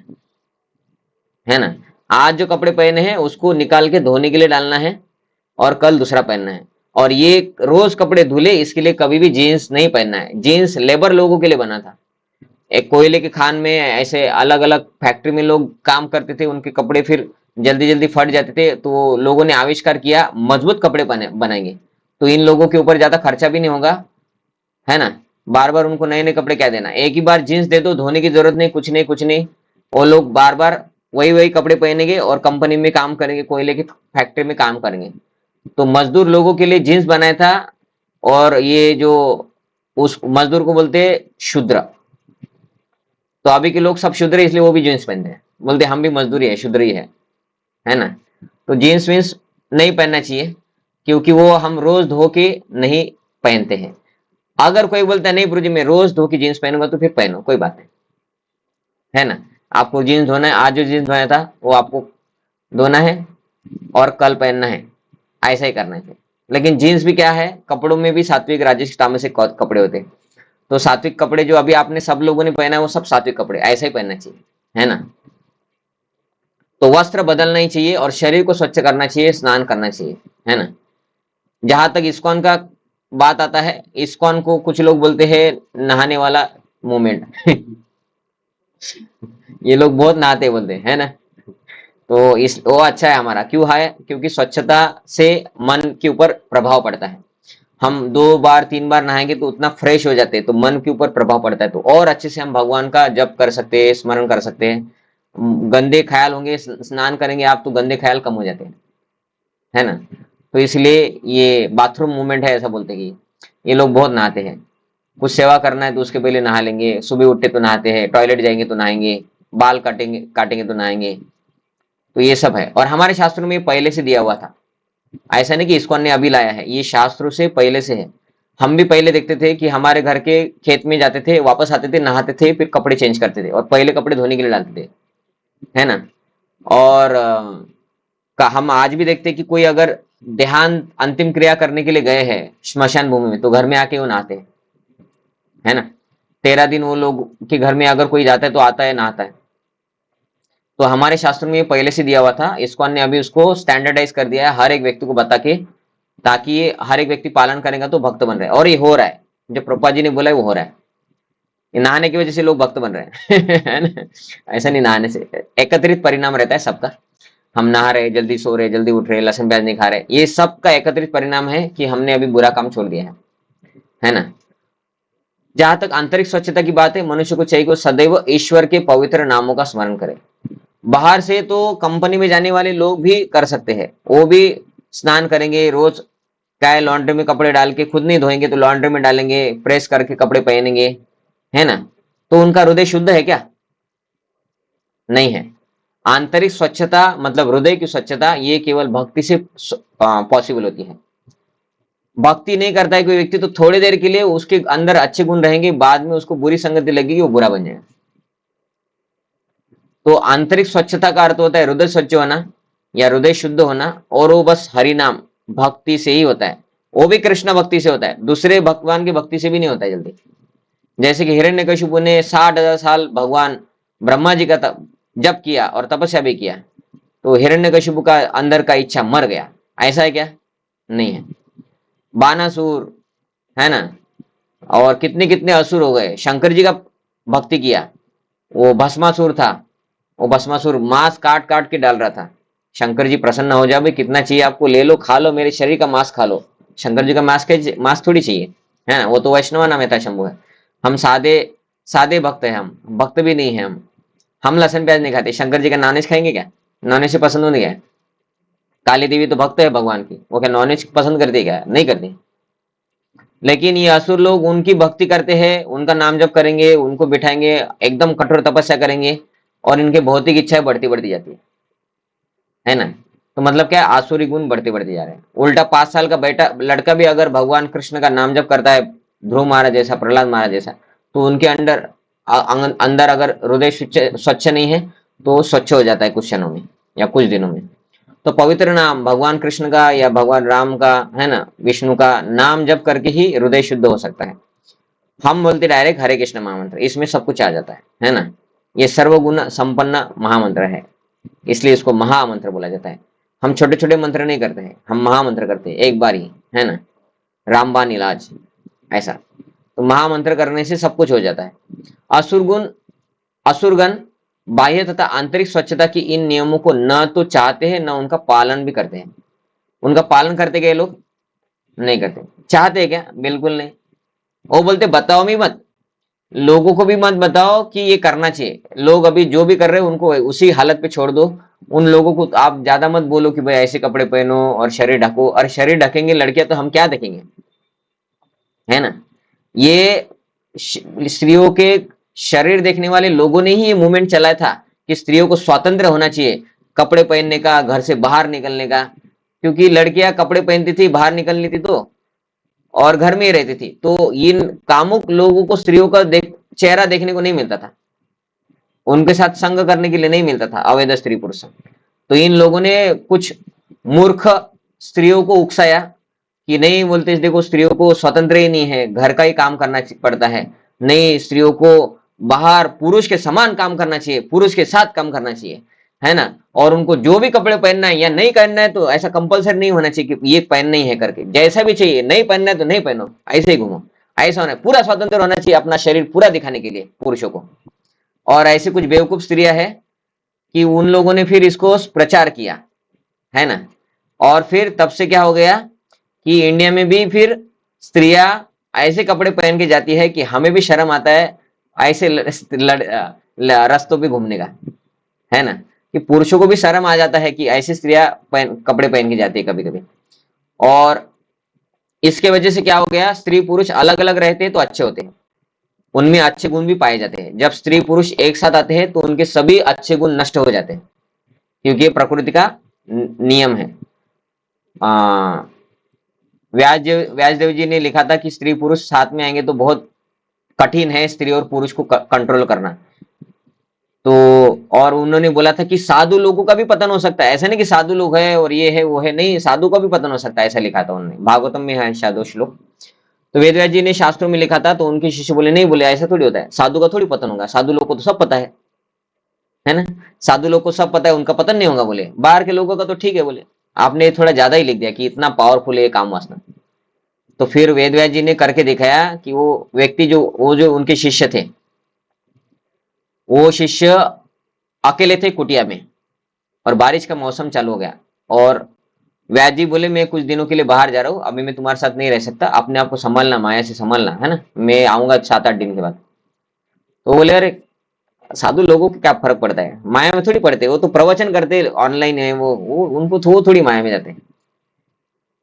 है ना। आज जो कपड़े पहने हैं उसको निकाल के धोने के लिए डालना है, और कल दूसरा पहनना है। और ये रोज कपड़े धुले, इसके लिए कभी भी जीन्स नहीं पहनना है। जीन्स लेबर लोगों के लिए बना था। एक कोयले के खान में ऐसे अलग अलग फैक्ट्री में लोग काम करते थे, उनके कपड़े फिर जल्दी जल्दी फट जाते थे, तो लोगों ने आविष्कार किया मजबूत कपड़े बनाएंगे, तो इन लोगों के ऊपर ज्यादा खर्चा भी नहीं होगा, है ना। बार बार उनको नए नए कपड़े क्या देना, एक ही बार जींस दे दो, धोने की जरूरत नहीं, कुछ नहीं कुछ नहीं। वो लोग बार बार वही वही कपड़े पहनेंगे और कंपनी में काम करेंगे, कोयले की फैक्ट्री में काम करेंगे। तो मजदूर लोगों के लिए जींस बनाया था। और ये जो उस मजदूर को बोलते हैं शूद्र। तो अभी के लोग सब शूद्र है, इसलिए वो भी जींस पहनते हैं, बोलते हम भी मजदूरी है, शूद्र ही है ना। तो जीन्स वीन्स नहीं पहनना चाहिए, क्योंकि वो हम रोज धो के नहीं पहनते हैं। अगर कोई बोलता है नहीं गुरु जी मैं रोज धो के जीन्स पहनूंगा, तो फिर पहनो, कोई बात नहीं, है ना। आपको जीन्स धोना है, आज जो जीन्स धोया था वो आपको धोना है और कल पहनना है, ऐसा ही करना है। लेकिन जीन्स भी क्या है, कपड़ों में भी सात्विक राजसिक तामसिक कपड़े होते हैं। तो सात्विक कपड़े जो अभी आपने सब लोगों ने पहना है वो सब सात्विक कपड़े, ऐसा ही पहनना चाहिए, है ना। तो वस्त्र बदलना ही चाहिए और शरीर को स्वच्छ करना चाहिए, स्नान करना चाहिए, है ना। जहां तक इस्कॉन का बात आता है, इस्कॉन को कुछ लोग बोलते हैं नहाने वाला मूवमेंट ये लोग बहुत नहाते बोलते हैं, है ना। तो इस वो अच्छा है हमारा, क्यों है, क्योंकि स्वच्छता से मन के ऊपर प्रभाव पड़ता है। हम 2 बार 3 बार नहाएंगे तो उतना फ्रेश हो जाते हैं, तो मन के ऊपर प्रभाव पड़ता है, तो और अच्छे से हम भगवान का जप कर सकते हैं, स्मरण कर सकते हैं। गंदे ख्याल होंगे, स्नान करेंगे आप तो गंदे ख्याल कम हो जाते हैं, है ना। तो इसलिए ये बाथरूम मूवमेंट है, ऐसा बोलते हैं कि ये लोग बहुत नहाते हैं। कुछ सेवा करना है तो उसके पहले नहा लेंगे, सुबह उठते तो नहाते हैं, टॉयलेट जाएंगे तो नहाएंगे, बाल काटेंगे काटेंगे तो नहाएंगे। तो ये सब है, और हमारे शास्त्रों में पहले से दिया हुआ था। ऐसा नहीं कि इस्कॉन ने अभी लाया है, ये शास्त्रों से पहले से है। हम भी पहले देखते थे कि हमारे घर के खेत में जाते थे, वापस आते थे, नहाते थे, फिर कपड़े चेंज करते थे और पहले कपड़े धोने के लिए डालते थे, है ना। और का हम आज भी देखते हैं कि कोई अगर देहांत अंतिम क्रिया करने के लिए गए हैं श्मशान भूमि में, तो घर में आके वो नहाते हैं, है ना। 13 दिन वो लोग के घर में अगर कोई जाता है तो आता है, नहाता है। तो हमारे शास्त्रों में ये पहले से दिया हुआ था, इस्कॉन ने अभी उसको स्टैंडर्डाइज कर दिया है हर एक व्यक्ति को बता के, ताकि ये हर एक व्यक्ति पालन करेगा तो भक्त बन रहा है। और ये हो रहा है, जो प्रभुपाद जी ने बोला है वो हो रहा है। ये नहाने की वजह से लोग भक्त बन रहे हैं है ना। ऐसा नहीं, नहाने से एकत्रित परिणाम रहता है सबका। हम नहा रहे, जल्दी सो रहे, जल्दी उठ रहे, लहसुन प्याज नहीं खा रहे, ये सब का एकत्रित परिणाम है कि हमने अभी बुरा काम छोड़ दिया है ना। जहां तक आंतरिक स्वच्छता की बात है, मनुष्य को चाहिए कि सदैव ईश्वर के पवित्र नामों का स्मरण करे। बाहर से तो कंपनी में जाने वाले लोग भी कर सकते हैं, वो भी स्नान करेंगे रोज, क्या है, लॉन्ड्री में कपड़े डाल के, खुद नहीं धोएंगे तो लॉन्ड्री में डालेंगे, प्रेस करके कपड़े पहनेंगे, है ना। तो उनका हृदय शुद्ध है क्या? नहीं है। आंतरिक स्वच्छता मतलब हृदय की स्वच्छता, ये केवल भक्ति से पॉसिबल होती है। भक्ति नहीं करता है कोई व्यक्ति तो थोड़ी देर के लिए उसके अंदर अच्छे गुण रहेंगे, बाद में उसको बुरी संगति लगेगी, वो बुरा बन जाएगा। तो आंतरिक स्वच्छता का अर्थ होता है हृदय स्वच्छ होना या हृदय शुद्ध होना, और वो बस हरि नाम भक्ति से ही होता है। वो भी कृष्ण भक्ति से होता है, दूसरे भगवान की भक्ति से भी नहीं होता है जल्दी। जैसे कि हिरण्यकशिपु ने 60,000 साल भगवान ब्रह्मा जी का जप किया और तपस्या भी किया, तो हिरण्यकशिपु का अंदर का इच्छा मर गया, ऐसा है क्या? नहीं है। बानासुर है ना, और कितने कितने असुर हो गए, शंकर जी का भक्ति किया। वो भस्मासुर था, वो भस्मासुर मांस काट काट के डाल रहा था। शंकर जी प्रसन्न हो जाओ, भाई कितना चाहिए आपको, ले लो, खा लो, मेरे शरीर का मांस खा लो। शंकर जी का मांस के मांस थोड़ी चाहिए, है ना, वो तो वैष्णव नाम था, शंभु है। हम सादे सादे भक्त है, हम भक्त भी नहीं है। हम लहसुन प्याज नहीं खाते। शंकर जी का नॉनवेज खाएंगे क्या? नॉनवेज से पसंद होने क्या? काली देवी तो भक्त है भगवान की, वो क्या नॉनवेज पसंद करती क्या? नहीं करती। लेकिन ये असुर लोग उनकी भक्ति करते हैं, उनका नाम जप करेंगे, उनको बिठाएंगे, एकदम कठोर तपस्या करेंगे, और इनके भौतिक इच्छाएं बढ़ती बढ़ती जाती है ना। तो मतलब क्या है, आसुरी गुण बढ़ते बढ़ते जा रहे हैं। उल्टा 5 साल का बेटा लड़का भी अगर भगवान कृष्ण का नाम जप करता है, ध्रुव महाराज जैसा, प्रहलाद महाराज जैसा, तो उनके अंदर अंदर अगर हृदय स्वच्छ नहीं है तो स्वच्छ हो जाता है कुछ क्षणों में या कुछ दिनों में। तो पवित्र नाम भगवान कृष्ण का या भगवान राम का, है ना, विष्णु का नाम जप करके ही हृदय शुद्ध हो सकता है। हम बोलते डायरेक्ट हरे कृष्ण महामंत्र, इसमें सब कुछ आ जाता है ना। ये सर्वगुण संपन्न महामंत्र है, इसलिए इसको महामंत्र बोला जाता है। हम छोटे छोटे मंत्र नहीं करते हैं, हम महामंत्र करते हैं एक बार ही, है ना, रामबाण इलाज ऐसा। तो महामंत्र करने से सब कुछ हो जाता है। असुरगुण असुरगण बाह्य तथा आंतरिक स्वच्छता की इन नियमों को न तो चाहते हैं, न उनका पालन भी करते हैं। उनका पालन करते क्या लोग? नहीं करते। चाहते हैं क्या? बिल्कुल नहीं। वो बोलते बताओ भी मत, लोगों को भी मत बताओ कि ये करना चाहिए। लोग अभी जो भी कर रहे हैं उनको उसी हालत पे छोड़ दो। उन लोगों को आप ज्यादा मत बोलो कि भाई ऐसे कपड़े पहनो और शरीर ढको, और शरीर ढकेंगे लड़कियां तो हम क्या देखेंगे, है ना। ये स्त्रियों के शरीर देखने वाले लोगों ने ही ये मूवमेंट चलाया था कि स्त्रियों को स्वतंत्र होना चाहिए कपड़े पहनने का, घर से बाहर निकलने का। क्योंकि लड़कियां कपड़े पहनती थी, बाहर निकल लेती तो, और घर में ही रहती थी, तो इन कामुक लोगों को स्त्रियों का चेहरा देखने को नहीं मिलता था, उनके साथ संग करने के लिए नहीं मिलता था अवैध स्त्री पुरुष। तो इन लोगों ने कुछ मूर्ख स्त्रियों को उकसाया कि नहीं, बोलते देखो स्त्रियों को स्वतंत्र ही नहीं है, घर का ही काम करना पड़ता है, नहीं स्त्रियों को बाहर पुरुष के समान काम करना चाहिए, पुरुष के साथ काम करना चाहिए, है ना। और उनको जो भी कपड़े पहनना है या नहीं पहनना है तो ऐसा कंपलसरी नहीं होना चाहिए कि ये पहनना ही है करके, जैसा भी चाहिए, नहीं पहनना है तो नहीं पहनो, ऐसे ही घूमो, ऐसा होना है। पूरा स्वतंत्र होना चाहिए अपना शरीर पूरा दिखाने के लिए पुरुषों को। और ऐसी कुछ बेवकूफ स्त्रियां हैं कि उन लोगों ने फिर इसको प्रचार किया, है ना। और फिर तब से क्या हो गया कि इंडिया में भी फिर स्त्रियां ऐसे कपड़े पहन के जाती है कि हमें भी शर्म आता है ऐसे रास्तों पे घूमने का, है ना, कि पुरुषों को भी शर्म आ जाता है कि ऐसी स्त्रियां कपड़े पहन के जाती है कभी कभी। और इसके वजह से क्या हो गया, स्त्री पुरुष अलग अलग रहते हैं तो अच्छे होते हैं, उनमें अच्छे गुण भी पाए जाते हैं। जब स्त्री पुरुष एक साथ आते हैं तो उनके सभी अच्छे गुण नष्ट हो जाते हैं, क्योंकि ये प्रकृति का नियम है। व्यासदेव जी ने लिखा था कि स्त्री पुरुष साथ में आएंगे तो बहुत कठिन है स्त्री और पुरुष को कंट्रोल करना। तो और उन्होंने बोला था कि साधु लोगों का भी पतन हो सकता है, ऐसा नहीं कि साधु लोग है और ये है वो है, नहीं, साधु का भी पतन हो सकता है, ऐसा लिखा था उन्होंने, भागवतम में है शायद श्लोक। तो वेदव्यास जी ने शास्त्रों में लिखा था, तो उनके शिष्य बोले नहीं, बोले ऐसा थोड़ी होता है, साधु का थोड़ी पतन होगा, साधु लोग को तो सब पता है ना, साधु लोग को सब पता है, उनका पतन नहीं होगा। बोले बाहर के लोगों का तो ठीक है, बोले आपने थोड़ा ज्यादा ही लिख दिया कि इतना पावरफुल है काम वासना। तो फिर वेदव्यास जी ने करके दिखाया कि वो व्यक्ति वो जो उनके शिष्य थे, वो शिष्य अकेले थे कुटिया में, और बारिश का मौसम चालू हो गया, और व्यास जी बोले मैं कुछ दिनों के लिए बाहर जा रहा हूँ, अभी मैं तुम्हारे साथ नहीं रह सकता, अपने आप को संभालना, माया से संभालना, है ना, मैं आऊंगा 7-8 दिन के बाद। तो बोले अरे साधु लोगों को क्या फर्क पड़ता है, माया में थोड़ी पड़ते, वो तो प्रवचन करते ऑनलाइन है, वो उनको थोड़ी माया में जाते हैं।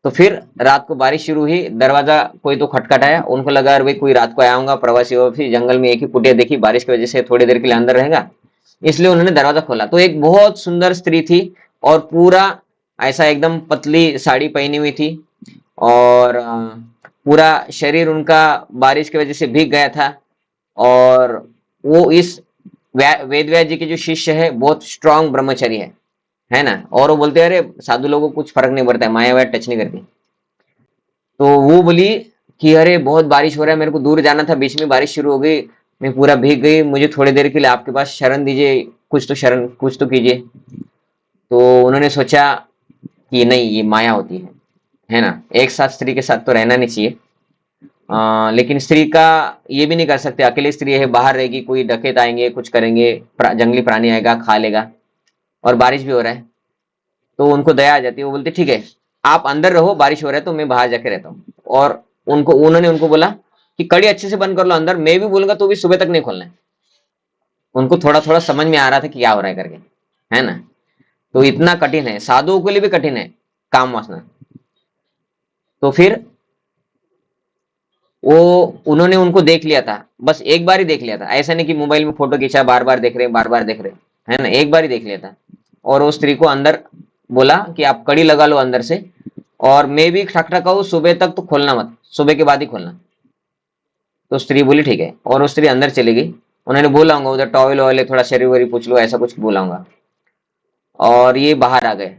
तो फिर रात को बारिश शुरू हुई, दरवाजा कोई तो खटखटाया, उनको लगा अरे भाई कोई रात को आया होगा प्रवासी, और फिर जंगल में एक ही कुटिया देखी, बारिश की वजह से थोड़ी देर के लिए अंदर रहेगा, इसलिए उन्होंने दरवाजा खोला। तो एक बहुत सुंदर स्त्री थी, और पूरा ऐसा एकदम पतली साड़ी पहनी हुई थी, और पूरा शरीर उनका बारिश की वजह से भीग गया था, और वो इस वेद व्यास जी के जो शिष्य है बहुत स्ट्रांग ब्रह्मचारी है ना, और वो बोलते हैं अरे साधु लोगों को कुछ फर्क नहीं पड़ता है, माया वाया टच नहीं करती। तो वो बोली कि अरे बहुत बारिश हो रहा है, मेरे को दूर जाना था, बीच में बारिश शुरू हो गई, मैं पूरा भीग गई, मुझे थोड़ी देर के लिए आपके पास शरण दीजिए, कुछ तो शरण कुछ तो कीजिए। तो उन्होंने सोचा कि नहीं, ये माया होती है ना, एक साथ स्त्री के साथ तो रहना नहीं चाहिए। लेकिन स्त्री का ये भी नहीं कर सकते, अकेली स्त्री है, बाहर रहेगी, कोई डकैत आएंगे, कुछ करेंगे, जंगली प्राणी आएगा खा लेगा, और बारिश भी हो रहा है। तो उनको दया आ जाती है, वो बोलते ठीक है आप अंदर रहो, बारिश हो रहा है तो मैं बाहर जाके रहता हूँ। और उन्होंने उनको बोला कि कड़ी अच्छे से बंद कर लो अंदर, मैं भी बोलूंगा तो भी सुबह तक नहीं खोलना है। उनको थोड़ा थोड़ा समझ में आ रहा था कि क्या हो रहा है करके, है ना। तो इतना कठिन है, साधुओं के लिए भी कठिन है काम वासना। तो फिर वो उन्होंने उनको देख लिया था, बस एक बार ही देख लिया था, ऐसा नहीं कि मोबाइल में फोटो खींचा, बार बार देख रहे, बार बार देख रहे, है ना, एक बार ही देख लिया था। और उस स्त्री को अंदर बोला कि आप कड़ी लगा लो अंदर से, और मैं भी ठकठकाऊ, सुबह तक तो खोलना मत, सुबह के बाद ही खोलना। तो स्त्री बोली ठीक है, और वो स्त्री अंदर चली गई। उन्होंने बोला होगा उधर टॉवल वॉवल थोड़ा शरीर वरीर पूछ लो, ऐसा कुछ बोला होगा, और ये बाहर आ गए।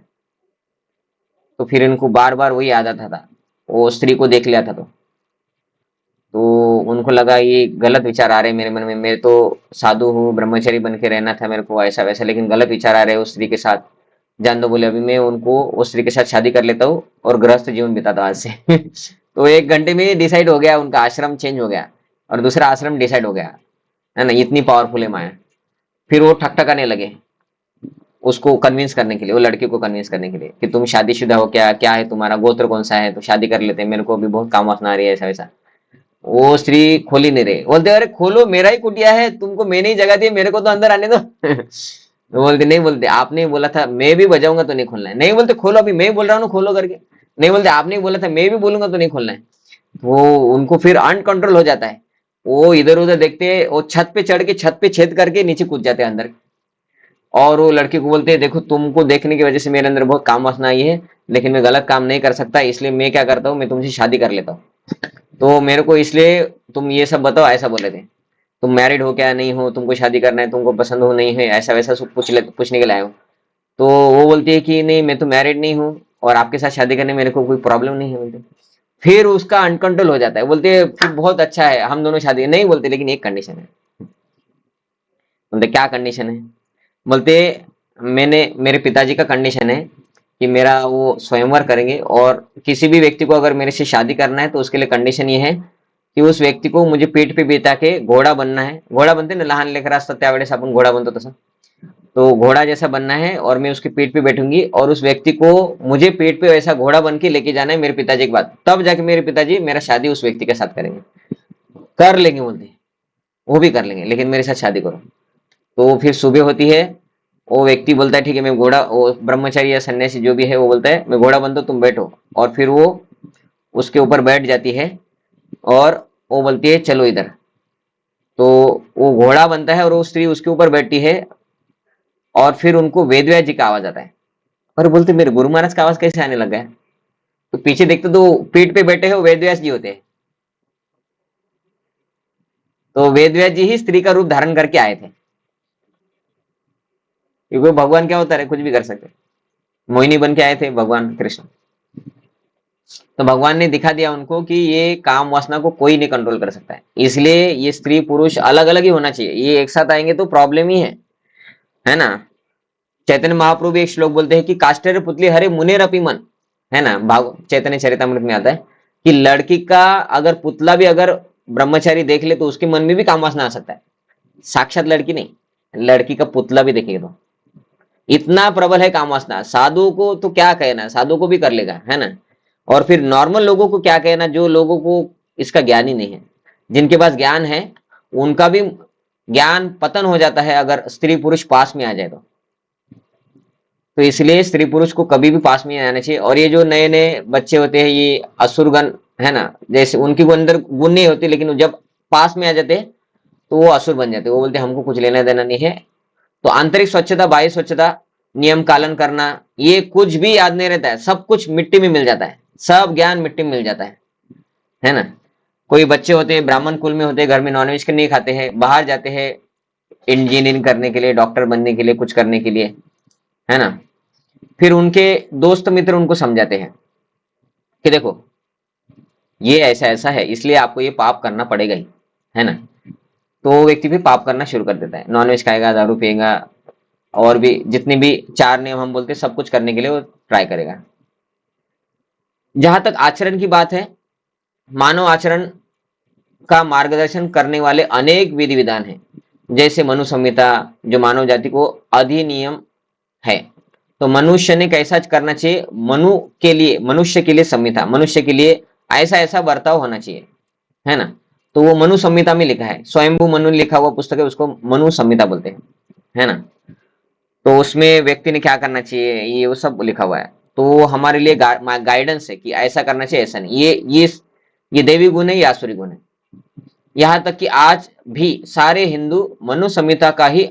तो फिर इनको बार बार वही याद आता था, वो स्त्री को देख लिया था। तो उनको लगा ये गलत विचार आ रहे हैं मेरे मन में, मैं तो साधु हूँ, ब्रह्मचारी बन के रहना था मेरे को, ऐसा वैसा, लेकिन गलत विचार आ रहे हैं उस स्त्री के साथ। जान दो, बोले अभी मैं उनको उस स्त्री के साथ शादी कर लेता हूँ और गृहस्थ जीवन बिताता हूँ आज से। तो 1 घंटे में डिसाइड हो गया, उनका आश्रम चेंज हो गया और दूसरा आश्रम डिसाइड हो गया, है ना, इतनी पावरफुल है माया। फिर वो ठकठकाने लगे उसको कन्विंस करने के लिए, वो लड़की को कन्विंस करने के लिए कि तुम शादीशुदा हो क्या, क्या है तुम्हारा गोत्र कौन सा है, तो शादी कर लेते हैं, मेरे को अभी बहुत काम वासना आ रही है, ऐसा वैसा। वो स्त्री खोल ही नहीं रहे, बोलते अरे खोलो, मेरा ही कुटिया है, तुमको मैंने ही जगह दी, मेरे को तो अंदर आने दो। वो बोलते नहीं, बोलते आपने ही बोला था, मैं भी बजाऊंगा तो नहीं खोलना है, नहीं बोलते खोलो, अभी मैं ही बोल रहा हूँ खोलो करके, नहीं बोलते आपने ही बोला था, मैं भी बोलूंगा तो नहीं खोलना है। वो उनको फिर अनकंट्रोल हो जाता है, वो इधर उधर देखते हैं, वो छत पे चढ़ के छत पे छेद करके नीचे कूद जाते हैं अंदर। और वो लड़की को बोलते हैं देखो तुमको देखने की वजह से मेरे अंदर बहुत काम वासना आई है, लेकिन मैं गलत काम नहीं कर सकता, इसलिए मैं क्या करता हूँ, मैं तुमसे शादी कर लेता हूँ। तो मेरे को इसलिए तुम ये सब बताओ, ऐसा बोले थे, तुम मैरिड हो क्या नहीं हो, तुमको शादी करना है, तुमको पसंद हो नहीं है, ऐसा वैसा सब पूछने के लिए आए हो। तो वो बोलती है कि नहीं मैं तो मैरिड नहीं हूँ, और आपके साथ शादी करने में मेरे को कोई प्रॉब्लम नहीं है, बोलते। फिर उसका अनकंट्रोल हो जाता है, बोलते फिर बहुत अच्छा है हम दोनों शादी नहीं, बोलते लेकिन एक कंडीशन है। बोलते क्या कंडीशन है? बोलते मैंने मेरे पिताजी का कंडीशन है कि मेरा वो स्वयंवर करेंगे, और किसी भी व्यक्ति को अगर मेरे से शादी करना है तो उसके लिए कंडीशन ये है की उस व्यक्ती को मुझे पीठ पे बिठा के घोडा बनना है, घोडा बनते ना लहान लेकर असतात त्यावेळेस आपण घोडा बनतो तसं, तो घोड़ा जैसा बनना है और मैं उसके पीठ पे बैठूंगी, और उस व्यक्ति को मुझे पीठ पे वैसा घोड़ा बन के लेके जाना है मेरे पिताजी के बाद, तब जाके मेरे पिताजी मेरा शादी उस व्यक्ति के साथ करेंगे। कर लेंगे बोलते, वो भी कर लेंगे, लेकिन मेरे साथ शादी करो। तो फिर सुबह होती है, वो व्यक्ति बोलता है ठीक है मैं घोड़ा, वो ब्रह्मचारी या सन्यासी जो भी है वो बोलता है मैं घोड़ा बनता हूँ तुम बैठो, और फिर वो उसके ऊपर बैठ जाती है, और वो बोलती है चलो इधर। तो वो घोड़ा बनता है और वो स्त्री उसके ऊपर बैठती है, और फिर उनको वेदव्यास जी का आवाज आता है, और बोलते मेरे गुरु महाराज का आवाज कैसे आने लगा है। तो पीछे देखते तो पीठ पे बैठे हो वेदव्यास जी होते हैं। तो वेदव्यास जी ही स्त्री का रूप धारण करके आए थे, क्योंकि भगवान क्या होता है, कुछ भी कर सकते, मोहिनी बन के आए थे भगवान कृष्ण। तो भगवान ने दिखा दिया उनको कि ये काम वासना को कोई नहीं कंट्रोल कर सकता है, इसलिए ये स्त्री पुरुष अलग अलग ही होना चाहिए, ये एक साथ आएंगे तो प्रॉब्लम ही है ना। चैतन्य महाप्रभु भी एक श्लोक बोलते हैं कि काष्टर पुतली हरे मुनेर अपी मन, है ना, भाव चैतन्य चरितमृत में आता है कि लड़की का अगर पुतला भी अगर ब्रह्मचारी देख ले तो उसके मन में भी काम वासना आ सकता है, साक्षात लड़की नहीं, लड़की का पुतला भी देखेगा तो इतना प्रबल है काम वासना। साधु को तो क्या कहना, साधु को भी कर लेगा, है ना। और फिर नॉर्मल लोगों को क्या कहना, जो लोगों को इसका ज्ञान ही नहीं है, जिनके पास ज्ञान है उनका भी ज्ञान पतन हो जाता है अगर स्त्री पुरुष पास में आ जाए तो इसलिए स्त्री पुरुष को कभी भी पास में नहीं आना चाहिए। और ये जो नए नए बच्चे होते हैं ये असुरगण, है ना, जैसे उनके अंदर गुण नहीं होते, लेकिन जब पास में आ जाते तो वो असुर बन जाते, वो बोलते हमको कुछ लेना देना नहीं है। तो आंतरिक स्वच्छता, बाह्य स्वच्छता, नियम पालन करना, ये कुछ भी याद नहीं रहता है, सब कुछ मिट्टी में मिल जाता है, सब ज्ञान मिट्टी में मिल जाता है ना। कोई बच्चे होते हैं ब्राह्मण कुल में होते हैं, घर में नॉनवेज नहीं खाते हैं, बाहर जाते हैं इंजीनियरिंग करने के लिए, डॉक्टर बनने के लिए, कुछ करने के लिए, है ना। फिर उनके दोस्त मित्र उनको समझाते हैं कि देखो ये ऐसा ऐसा है, इसलिए आपको ये पाप करना पड़ेगा ही, है ना। तो वो व्यक्ति भी पाप करना शुरू कर देता है, नॉनवेज खाएगा, दारू पिएगा, और भी जितने भी 4 नियम हम बोलते हैं सब कुछ करने के लिए वो ट्राई करेगा। जहां तक आचरण की बात है, मानव आचरण का मार्गदर्शन करने वाले अनेक विधि विधान हैं, जैसे मनु संहिता जो मानव जाति को अधिनियम है। तो मनुष्य ने कैसा करना चाहिए, मनुष्य के लिए संहिता, मनुष्य के लिए ऐसा ऐसा बर्ताव होना चाहिए, है ना। तो वो मनु संहिता में लिखा है, स्वयंभू मनु लिखा हुआ पुस्तक है, उसको मनु संहिता बोलते हैं, है ना। तो उसमें व्यक्ति ने क्या करना चाहिए ये वो सब लिखा हुआ है। तो वो हमारे लिए गाइडेंस है कि ऐसा करना चाहिए, ऐसा नहीं। ये देवी गुण है, ये आसुरी गुण है। यहाँ तक कि आज भी सारे हिंदू मनु संहिता का ही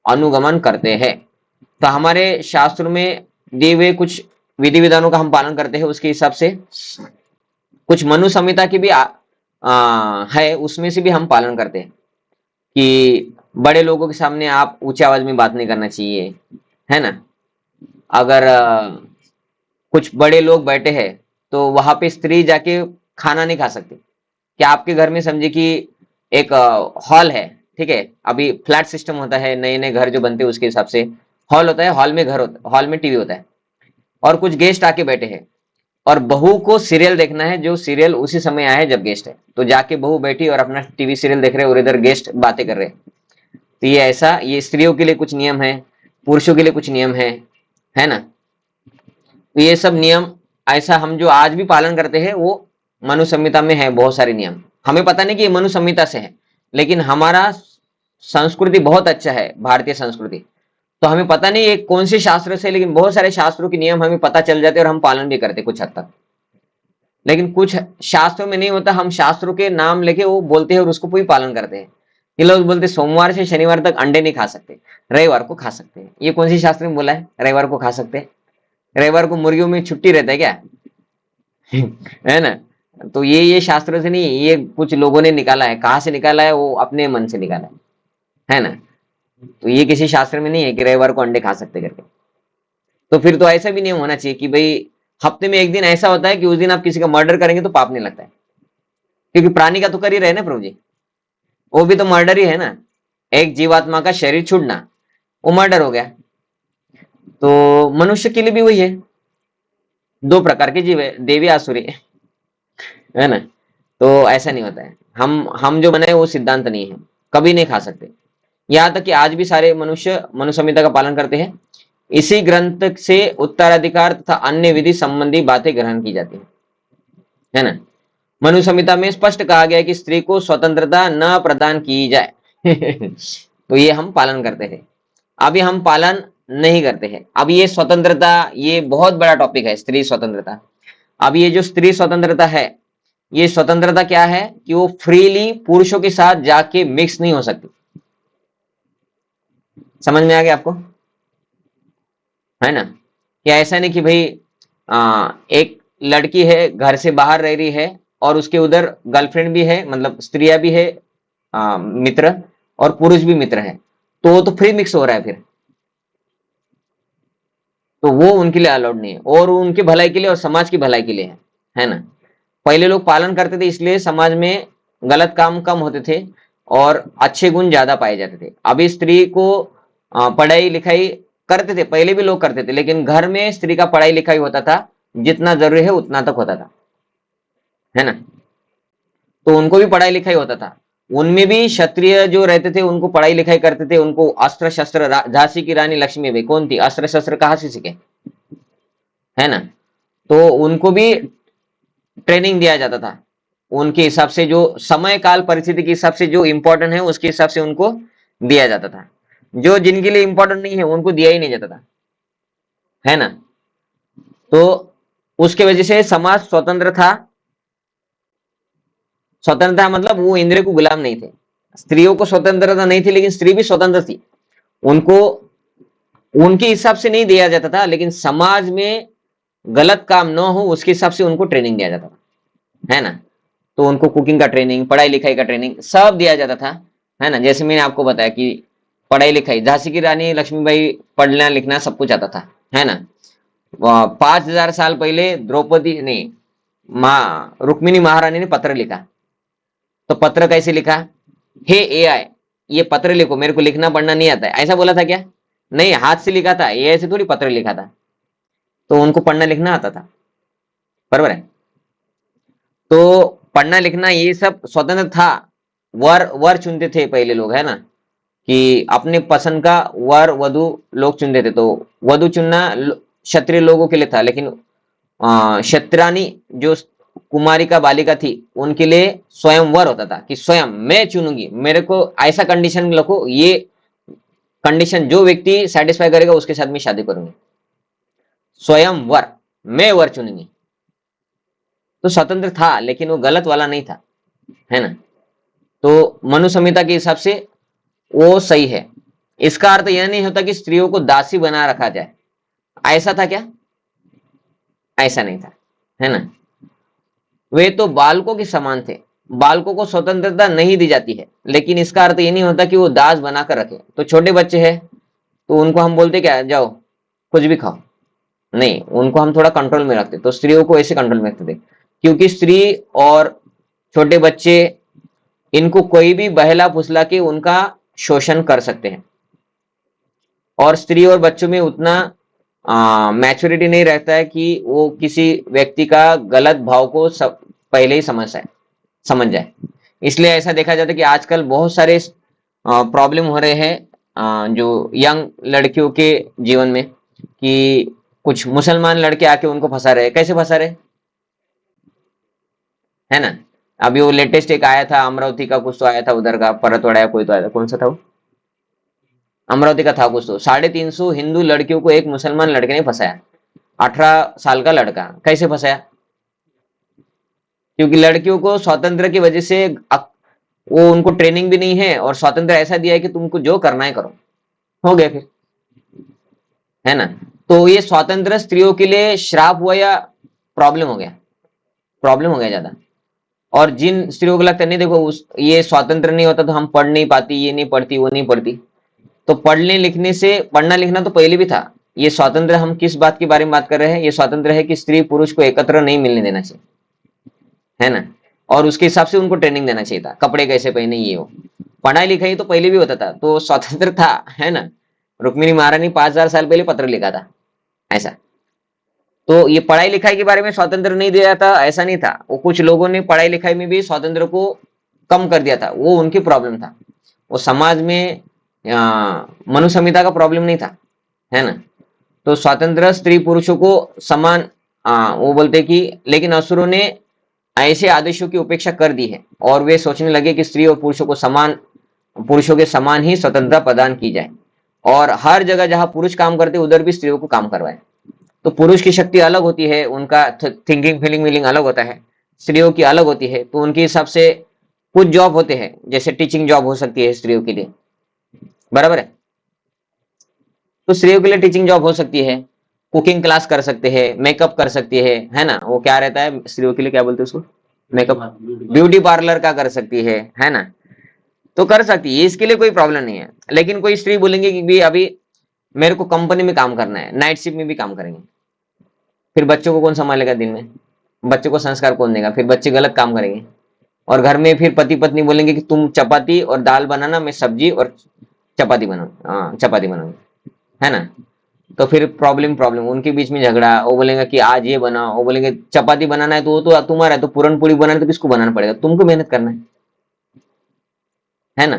अनुगमन करते हैं। तो हमारे शास्त्रों में दिए हुए कुछ विधि विधानों का हम पालन करते हैं, उसके हिसाब से कुछ मनु संहिता की भी है, उसमें से भी हम पालन करते हैं कि बड़े लोगों के सामने आप ऊंचे आवाज में बात नहीं करना चाहिए, है ना। अगर कुछ बड़े लोग बैठे हैं तो वहां पे स्त्री जाके खाना नहीं खा सकती। क्या आपके घर में समझे कि एक हॉल है, ठीक है, अभी फ्लैट सिस्टम होता है, नए नए घर जो बनते हैं उसके हिसाब से हॉल होता है, हॉल में घर होता है, हॉल में टीवी होता है, और कुछ गेस्ट आके बैठे हैं और बहू को सीरियल देखना है, जो सीरियल उसी समय आया है जब गेस्ट है, तो जाके बहू बैठी और अपना टीवी सीरियल देख रहे हैं और इधर गेस्ट बातें कर रहे हैं। तो ये ऐसा, ये स्त्रियों के लिए कुछ नियम है, पुरुषों के लिए कुछ नियम है ना। तो ये सब नियम ऐसा हम जो आज भी पालन करते हैं वो मनु संहिता में है, बहुत सारे नियम। हमें पता नहीं कि ये मनु संहिता से है, लेकिन हमारा संस्कृति बहुत अच्छा है, भारतीय संस्कृति। तो हमें पता नहीं ये कौन से शास्त्र से, लेकिन बहुत सारे शास्त्रों के नियम हमें पता चल जाते हैं और हम पालन भी करते कुछ हद तक। लेकिन कुछ शास्त्रों में नहीं होता, हम शास्त्रों के नाम लेके वो बोलते हैं और उसको पूरी पालन करते हैं। ये लोग बोलते सोमवार से शनिवार तक अंडे नहीं खा सकते, रविवार को खा सकते हैं। ये कौन सी शास्त्र में बोला है रविवार को खा सकते हैं? रविवार को मुर्गियों में छुट्टी रहता है क्या? है ना। तो ये शास्त्रों से नहीं, ये कुछ लोगों ने निकाला है। कहाँ से निकाला है? वो अपने मन से निकाला है ना। तो ये किसी शास्त्र में नहीं है कि रविवार को अंडे खा सकते करके। तो फिर तो ऐसा भी नियम होना चाहिए कि भाई हफ्ते में एक दिन ऐसा होता है कि उस दिन आप किसी का मर्डर करेंगे तो पाप नहीं लगता है, क्योंकि प्राणी का तो कर ही रहे ना प्रभु जी, वो भी तो मर्डर ही है ना। एक जीवात्मा का शरीर छूटना वो मर्डर हो गया। तो मनुष्य के लिए भी वही है, 2 प्रकार के जीव है, देवी आसुरी, है ना। तो ऐसा नहीं होता है, हम जो बनाए वो सिद्धांत नहीं है, कभी नहीं खा सकते। यहाँ तक कि आज भी सारे मनुष्य मनु संहिता का पालन करते हैं। इसी ग्रंथ से उत्तराधिकार तथा अन्य विधि संबंधी बातें ग्रहण की जाती है ना। मनु संहिता में स्पष्ट कहा गया है कि स्त्री को स्वतंत्रता न प्रदान की जाए। तो ये हम पालन करते हैं, अभी हम पालन नहीं करते हैं। अब ये स्वतंत्रता, ये बहुत बड़ा टॉपिक है, स्त्री स्वतंत्रता। अब ये जो स्त्री स्वतंत्रता है, ये स्वतंत्रता क्या है कि वो फ्रीली पुरुषों के साथ जाके मिक्स नहीं हो सकती। समझ में आ गया आपको, है ना। क्या ऐसा नहीं कि भाई एक लड़की है घर से बाहर रह रही है और उसके उधर गर्लफ्रेंड भी है, मतलब स्त्रियां भी है, मित्र, और पुरुष भी मित्र है, तो वो तो फ्री मिक्स हो रहा है फिर, तो वो उनके लिए अलाउड नहीं है, और उनकी भलाई के लिए और समाज की भलाई के लिए है ना। पहले लोग पालन करते थे इसलिए समाज में गलत काम कम होते थे और अच्छे गुण ज्यादा पाए जाते थे। अभी स्त्री को पढ़ाई लिखाई करते थे, पहले भी लोग करते थे, लेकिन घर में स्त्री का पढ़ाई लिखाई होता था, जितना जरूरी है उतना तक होता था, है ना। तो उनको भी पढ़ाई लिखाई होता था, उनमें भी क्षत्रिय जो रहते थे उनको पढ़ाई लिखाई करते थे, उनको अस्त्र शस्त्र, झांसी की रानी लक्ष्मीबाई कौन थी, अस्त्र शस्त्र कहाँ से सीखे, है ना। तो उनको भी ट्रेनिंग दिया जाता था, उनके हिसाब से जो समय काल परिस्थिति के हिसाब से जो इंपॉर्टेंट है उसके हिसाब से उनको दिया जाता था। जो जिनके लिए इंपॉर्टेंट नहीं है उनको दिया ही नहीं जाता था, है ना। तो उसके वजह से समाज स्वतंत्र था। स्वतंत्रता मतलब वो इंद्रिय को गुलाम नहीं थे। स्त्रियों को स्वतंत्रता नहीं थी, लेकिन स्त्री भी स्वतंत्र थी, उनको उनके हिसाब से नहीं दिया जाता था, लेकिन समाज में गलत काम न हो उसके हिसाब से उनको ट्रेनिंग दिया जाता था, है ना। तो उनको कुकिंग का ट्रेनिंग, पढ़ाई लिखाई का ट्रेनिंग सब दिया जाता था, है ना। जैसे मैंने आपको बताया कि पढ़ाई लिखाई, झांसी की रानी लक्ष्मीबाई पढ़ना लिखना सब कुछ आता था, है ना। 5,000 साल पहले द्रौपदी ने माँ रुक्मिणी महारानी ने पत्र लिखा। तो पत्र कैसे लिखा? हे एआई, ये पत्र लिखो, मेरे को लिखना पढ़ना नहीं आता है, ऐसा बोला था क्या? नहीं, हाथ से लिखा था, एआई से थोड़ी पत्र लिखा था। तो उनको पढ़ना लिखना आता था, बराबर है। तो पढ़ना लिखना ये सब स्वतंत्र था। वर वर चुनते थे पहले लोग, है ना, कि अपने पसंद का वर वधु लोग चुनते थे। तो वधु चुनना क्षत्रिय लोगों के लिए था, लेकिन क्षत्रानी जो कुमारिका बालिका थी उनके लिए स्वयंवर होता था, कि स्वयं मैं चुनूंगी, मेरे को ऐसा कंडीशन रखो, ये कंडीशन जो व्यक्ति सेटिस्फाई करेगा उसके साथ मैं शादी करूंगी। स्वयंवर, मैं वर चुनूंगी। तो स्वतंत्र था, लेकिन वो गलत वाला नहीं था, है ना। तो मनु संहिता के हिसाब से वो सही है। इसका अर्थ यह नहीं होता कि स्त्रियों को दासी बना रखा जाए, ऐसा था क्या? ऐसा नहीं था, है ना। वे तो बालकों के समान थे, बालकों को स्वतंत्रता नहीं दी जाती है, लेकिन इसका अर्थ ये नहीं होता कि वो दास बनाकर रखे। तो छोटे बच्चे हैं तो उनको हम बोलते क्या, जाओ कुछ भी खाओ, नहीं, उनको हम थोड़ा कंट्रोल में रखते। तो स्त्रियों को ऐसे कंट्रोल में रखते थे, क्योंकि स्त्री और छोटे बच्चे, इनको कोई भी बहला फुसला के उनका शोषण कर सकते हैं। और स्त्री और बच्चों में उतना मैच्योरिटी नहीं रहता है कि वो किसी व्यक्ति का गलत भाव को पहले ही समझ जाए। इसलिए ऐसा देखा जाता है कि आजकल बहुत सारे प्रॉब्लम हो रहे हैं जो यंग लड़कियों के जीवन में, कि कुछ मुसलमान लड़के आके उनको फंसा रहे। कैसे फंसा रहे, है ना। अभी वो लेटेस्ट एक आया था, अमरावती का कुछ तो आया था, उधर का परतवाड़ा या कोई तो आया था, कौन सा था वो, अमरावती का था कुछ तो। 350 हिंदू लड़कियों को एक मुसलमान लड़के ने फंसाया, 18 साल का लड़का। कैसे फंसाया? क्योंकि लड़कियों को स्वतंत्र की वजह से वो उनको ट्रेनिंग भी नहीं है, और स्वतंत्र ऐसा दिया है कि तुमको जो करना है करो, हो गया फिर, है ना। तो ये स्वतंत्र स्त्रियों के लिए श्राप हुआ या प्रॉब्लम हो गया? प्रॉब्लम हो गया ज्यादा। और जिन स्त्रियों को लगता है नहीं देखो ये स्वतंत्र नहीं होता तो हम पढ़ नहीं पाती, ये नहीं पढ़ती, वो नहीं पढ़ती, तो पढ़ने लिखने से, पढ़ना लिखना तो पहले भी था। ये स्वतंत्र, हम किस बात के बारे में बात कर रहे हैं? ये स्वतंत्र है कि स्त्री पुरुष को एकत्र नहीं मिलने देना चाहिए, है ना। और उसके हिसाब से उनको ट्रेनिंग देना चाहिए था, कपड़े कैसे पहने, ये हो। पढ़ाई लिखाई तो पहले भी होता था, तो स्वतंत्र था, है ना। रुक्मिणी महारानी 5,000 साल पहले पत्र लिखा था, ऐसा। तो ये पढ़ाई लिखाई के बारे में स्वतंत्र नहीं दिया था, ऐसा नहीं था। वो कुछ लोगों ने पढ़ाई लिखाई में भी स्वतंत्र को कम कर दिया था, वो उनकी प्रॉब्लम था। वो समाज में मनु संहिता का प्रॉब्लम नहीं था, है ना। तो स्वतंत्र स्त्री पुरुषों को समान, वो बोलते कि, लेकिन असुरों ने ऐसे आदेशों की उपेक्षा कर दी है, और वे सोचने लगे कि स्त्री और पुरुषों को पुरुषों के समान ही स्वतंत्रता प्रदान की जाए, और हर जगह जहां पुरुष काम करते उधर भी स्त्रियों को काम करवाए। तो पुरुष की शक्ति अलग होती है, उनका थिंकिंग फीलिंग मीलिंग अलग होता है, स्त्रियों की अलग होती है। तो उनके हिसाब से कुछ जॉब होते हैं, जैसे टीचिंग जॉब हो सकती है स्त्रियों के लिए, बराबर है। तो स्त्रियों के लिए टीचिंग जॉब हो सकती है, कुकिंग क्लास कर सकते हैं, मेकअप कर सकती है ना। वो क्या रहता है स्त्रियों के लिए, क्या बोलते हैं उसको, मेकअप, ब्यूटी पार्लर का कर सकती है ना। तो कर सकती है, इसके लिए कोई प्रॉब्लम नहीं है। लेकिन कोई स्त्री बोलेंगे कि भी अभी मेरे को कंपनी में काम करना है, नाइट शिफ्ट में भी काम करेंगे, फिर बच्चों को कौन संभालेगा दिन में, बच्चों को संस्कार कौन देगा, फिर बच्चे गलत काम करेंगे। और घर में फिर पति पत्नी बोलेंगे कि तुम चपाती और दाल बनाना, मैं सब्जी और चपाती बनाऊंगी, है ना। तो फिर प्रॉब्लम उनके बीच में झगड़ा। वो बोलेंगे कि आज ये बनाओ, वो बोलेंगे चपाती बनाना है तो वो तो तुम्हारा है, तो पूरन पूरी बनाना है तो किसको बनाना पड़ेगा, तुमको मेहनत करना है ना।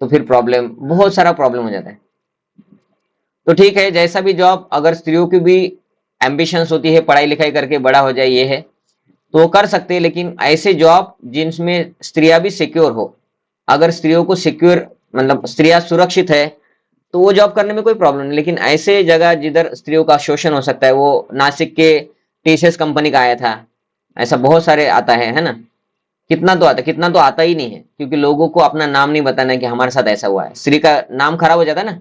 तो फिर बहुत सारा प्रॉब्लम हो जाता है। तो ठीक है, जैसा भी जॉब, अगर स्त्रियों की भी एम्बिशंस होती है पढ़ाई लिखाई करके बड़ा हो जाए, ये है तो कर सकते हैं, लेकिन ऐसे जॉब जिनमें स्त्रियां भी सिक्योर हो। अगर स्त्रियों को सिक्योर, मतलब स्त्रियां सुरक्षित है, तो वो जॉब करने में कोई प्रॉब्लम नहीं। लेकिन ऐसे जगह जिधर स्त्रियों का शोषण हो सकता है, वो नासिक के टीसीएस कंपनी का आया था, ऐसा बहुत सारे आता है ना। कितना तो आता ही नहीं है, क्योंकि लोगों को अपना नाम नहीं बताना है कि हमारे साथ ऐसा हुआ है। स्त्री का नाम खराब हो जाता है ना,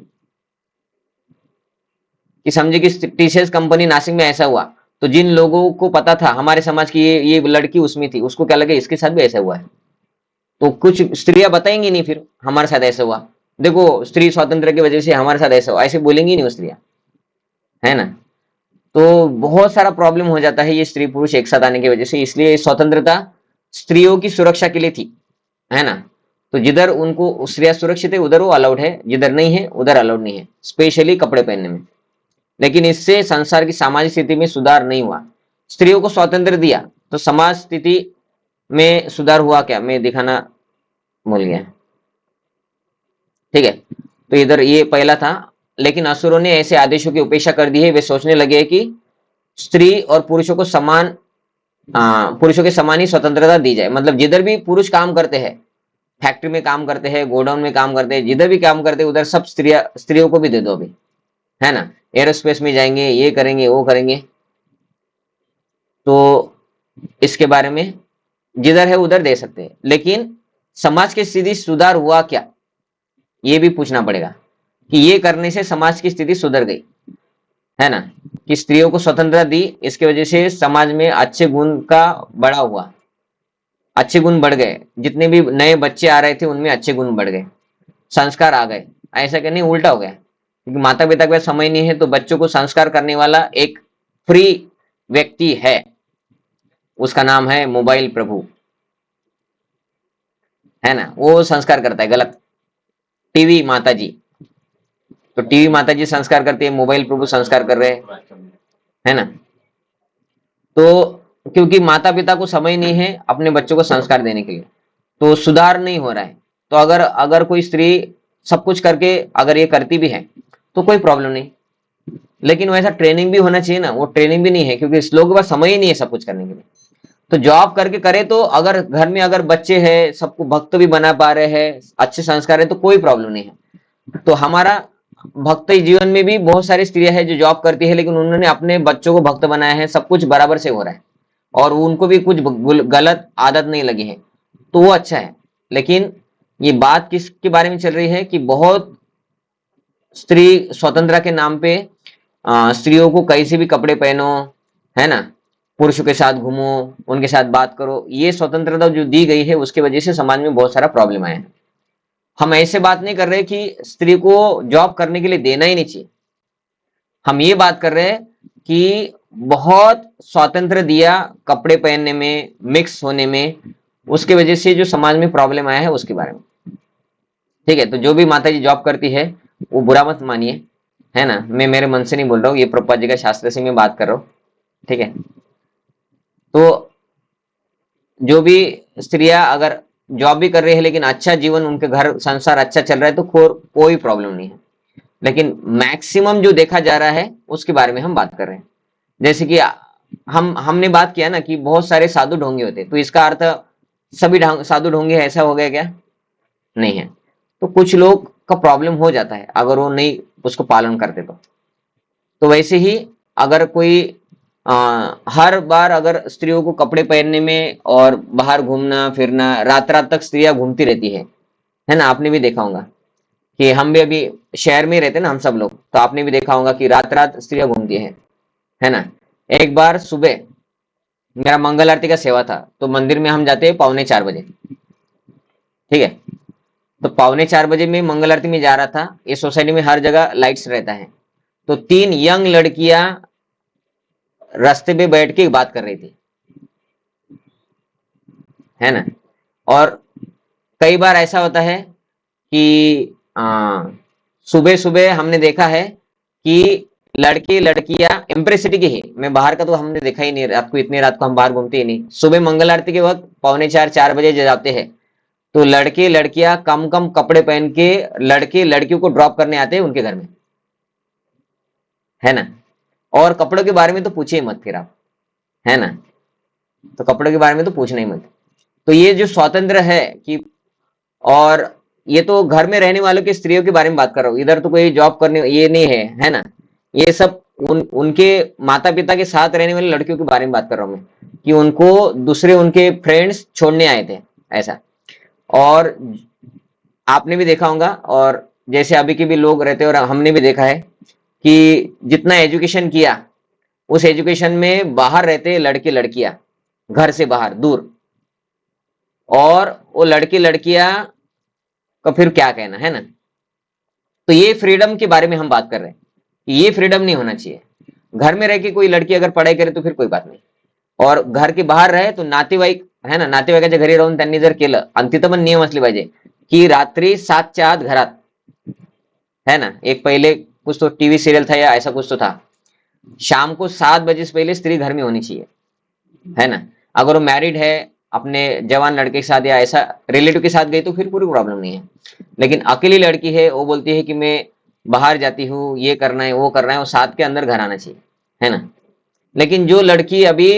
कि समझे कि टीसीएस कंपनी नासिक में ऐसा हुआ, तो जिन लोगों को पता था हमारे समाज की ये लड़की उसमें थी, उसको क्या लगे इसके साथ भी ऐसा हुआ है, तो कुछ स्त्रियां बताएंगी नहीं फिर हमारे साथ ऐसा हुआ, देखो स्त्री स्वतंत्र की वजह से हमारे साथ ऐसा हो, ऐसे बोलेंगी नहीं वो स्त्रियां, है ना। तो बहुत सारा प्रॉब्लम हो जाता है ये स्त्री पुरुष एक साथ आने की वजह से, इसलिए स्वतंत्रता स्त्रियों की सुरक्षा के लिए थी, है ना। तो जिधर उनको स्त्रियां सुरक्षित है उधर वो अलाउड है, जिधर नहीं है उधर अलाउड नहीं है, स्पेशली कपड़े पहनने में। लेकिन इससे संसार की सामाजिक स्थिति में सुधार नहीं हुआ। स्त्रियों को स्वातंत्र दिया तो समाज स्थिति में सुधार हुआ क्या, मैं दिखाना भूल गया। ठीक है, तो इधर ये पहला था। लेकिन असुरों ने ऐसे आदेशों की उपेक्षा कर दी है, वे सोचने लगे कि स्त्री और पुरुषों को समान, पुरुषों के समान ही स्वतंत्रता दी जाए। मतलब जिधर भी पुरुष काम करते हैं, फैक्ट्री में काम करते हैं, गोडाउन में काम करते हैं, जिधर भी काम करते हैं उधर सब स्त्रियों को भी दे दो अभी, है ना। एरोस्पेस में जाएंगे, ये करेंगे वो करेंगे। तो इसके बारे में जिधर है उधर दे सकते हैं। लेकिन समाज की स्थिति सुधार हुआ क्या, ये भी पूछना पड़ेगा कि ये करने से समाज की स्थिति सुधर गई, है ना। कि स्त्रियों को स्वतंत्रता दी, इसकी वजह से समाज में अच्छे गुण का बढ़ा हुआ, अच्छे गुण बढ़ गए। जितने भी नए बच्चे आ रहे थे उनमें अच्छे गुण बढ़ गए, संस्कार आ गए। ऐसा कि नहीं उल्टा हो गया, क्योंकि माता पिता के पास समय नहीं है तो बच्चों को संस्कार करने वाला एक फ्री व्यक्ति है, उसका नाम है मोबाइल प्रभु, है ना। वो संस्कार करता है गलत, टीवी माता जी। तो टीवी माता जी संस्कार करती है, मोबाइल प्रभु संस्कार कर रहे हैं, है ना। तो क्योंकि माता पिता को समय नहीं है अपने बच्चों को संस्कार देने के लिए, तो सुधार नहीं हो रहा है। तो अगर अगर कोई स्त्री सब कुछ करके अगर ये करती भी है तो कोई प्रॉब्लम नहीं, लेकिन वैसा ट्रेनिंग भी होना चाहिए ना, वो ट्रेनिंग भी नहीं है क्योंकि इस लोगों के पास समय ही नहीं है सब कुछ करने के लिए। तो जॉब करके करे तो अगर घर में अगर बच्चे हैं, सबको भक्त भी बना पा रहे हैं, अच्छे संस्कार है, तो कोई प्रॉब्लम नहीं है। तो हमारा भक्त जीवन में भी बहुत सारी स्त्रियां हैं जो जॉब करती है, लेकिन उन्होंने अपने बच्चों को भक्त बनाया है, सब कुछ बराबर से हो रहा है और उनको भी कुछ गलत आदत नहीं लगी है, तो वो अच्छा है। लेकिन ये बात किसके बारे में चल रही है कि बहुत स्त्री स्वतंत्रता के नाम पे स्त्रियों को कैसे भी कपड़े पहनो, है ना, पुरुषों के साथ घूमो, उनके साथ बात करो, ये स्वतंत्रता जो दी गई है उसकी वजह से समाज में बहुत सारा प्रॉब्लम आया है। हम ऐसे बात नहीं कर रहे कि स्त्री को जॉब करने के लिए देना ही नहीं चाहिए, हम ये बात कर रहे हैं कि बहुत स्वतंत्र दिया कपड़े पहनने में, मिक्स होने में, उसके वजह से जो समाज में प्रॉब्लम आया है उसके बारे में। ठीक है, तो जो भी माता जी जॉब करती है वो बुरा मत मानिए, है ना। मैं मेरे मन से नहीं बोल रहा हूँ, ये प्रभुपाद जी का शास्त्र से मैं बात कर रहा हूँ। ठीक है, तो जो भी स्त्रियां अगर जॉब भी कर रही है लेकिन अच्छा जीवन, उनके घर संसार अच्छा चल रहा है तो कोई प्रॉब्लम नहीं है। लेकिन मैक्सिमम जो देखा जा रहा है उसके बारे में हम बात कर रहे हैं। जैसे कि हमने बात किया ना कि बहुत सारे साधु ढोंगी होते, तो इसका अर्थ सभी साधु ढोंगी ऐसा हो गया क्या, नहीं है। तो कुछ लोग का प्रॉब्लम हो जाता है अगर वो नहीं उसको पालन करते तो वैसे ही अगर कोई हर बार अगर स्त्रियों को कपड़े पहनने में और बाहर घूमना फिरना, रात रात तक स्त्रियां घूमती रहती है ना। आपने भी देखा होगा कि हम भी अभी शहर में रहते ना हम सब लोग, तो आपने भी देखा होगा कि रात रात स्त्रियां घूमती है ना। एक बार सुबह मेरा मंगल आरती का सेवा था, तो मंदिर में हम जाते हैं 3:45 बजे। ठीक है, तो 3:45 बजे में मंगल आरती में जा रहा था, इस सोसाइटी में हर जगह लाइट्स रहता है। तो 3 यंग लड़कियां रास्ते पे बैठ के बात कर रही थी, है ना। और कई बार ऐसा होता है कि सुबह सुबह हमने देखा है कि लड़के लड़कियां इम्प्रेस सिटी की ही, मैं बाहर का तो हमने देखा ही नहीं, रात को इतनी रात को हम बाहर घूमते ही नहीं। सुबह मंगल आरती के वक्त 3:45-4 बजे जाते हैं, तो लड़के लड़कियां कम कम कपड़े पहन के लड़के लड़कियों को ड्रॉप करने आते हैं उनके घर में, है ना। और कपड़ों के बारे में तो पूछिए मत फिर आप, है ना। तो कपड़ों के बारे में तो पूछना ही मत। तो ये जो स्वतंत्र है कि, और ये तो घर में रहने वालों की स्त्रियों के बारे में बात कर रहा हूँ, इधर तो कोई जॉब करने ये नहीं है ना। ये सब उनके माता पिता के साथ रहने वाली लड़कियों के बारे में बात कर रहा हूँ मैं, कि उनको दूसरे उनके फ्रेंड्स छोड़ने आए थे ऐसा। और आपने भी देखा होगा, और जैसे अभी के भी लोग रहते हैं और हमने भी देखा है कि जितना एजुकेशन किया उस एजुकेशन में बाहर रहते लड़के लड़कियां, घर से बाहर दूर, और वो लड़के लड़कियां का फिर क्या कहना, है ना। तो ये फ्रीडम के बारे में हम बात कर रहे हैं, ये फ्रीडम नहीं होना चाहिए। घर में रह के कोई लड़की अगर पढ़ाई करे तो फिर कोई बात नाही, और घर के बाहेर रहे तो नातेवाईक है ना, नातेवाईकाच्या घरी राहून त्यांनी जर केलं, आणि तिथं पण नियम असले पाहिजे की रात्री 7च्या आत घरात, है ना। एक पहले कुछ तो टीवी सीरियल था या ऐसा कुछ तो था, शाम को 7 बजे से पहले स्त्री घर में होनी चाहिए, है ना। अगर वो मैरिड है, अपने जवान लड़के के साथ या ऐसा रिलेटिव के साथ गई तो फिर पूरी प्रॉब्लम नहीं है, लेकिन अकेली लड़की है, वो बोलती है कि मैं बाहर जाती हूँ, ये करना है वो करना है, वो 7 के अंदर घर आना चाहिए, है ना। लेकिन जो लड़की अभी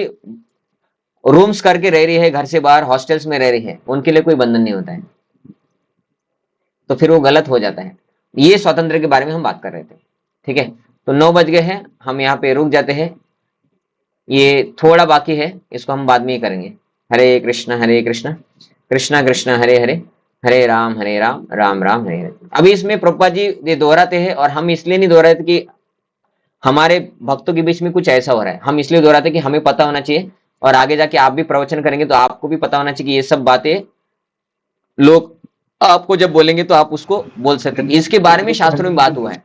रूम्स करके रह रही है, घर से बाहर हॉस्टल्स में रह रही है, उनके लिए कोई बंधन नहीं होता है, तो फिर वो गलत हो जाता है। ये स्वतंत्र के बारे में हम बात कर रहे थे, ठीक है। तो 9 बज गए हैं, हम यहाँ पे रुक जाते हैं, ये थोड़ा बाकी है, इसको हम बाद में ही करेंगे। हरे कृष्णा कृष्णा कृष्णा हरे हरे, हरे राम राम राम हरे हरे। अभी इसमें प्रभुपाद जी ये दोहराते हैं, और हम इसलिए नहीं दोहराते कि हमारे भक्तों के बीच में कुछ ऐसा हो रहा है, हम इसलिए दोहराते कि हमें पता होना चाहिए, और आगे जाके आप भी प्रवचन करेंगे तो आपको भी पता होना चाहिए कि ये सब बातें लोग आपको जब बोलेंगे तो आप उसको बोल सकते हैं। इसके बारे में शास्त्रों में बात हुआ है,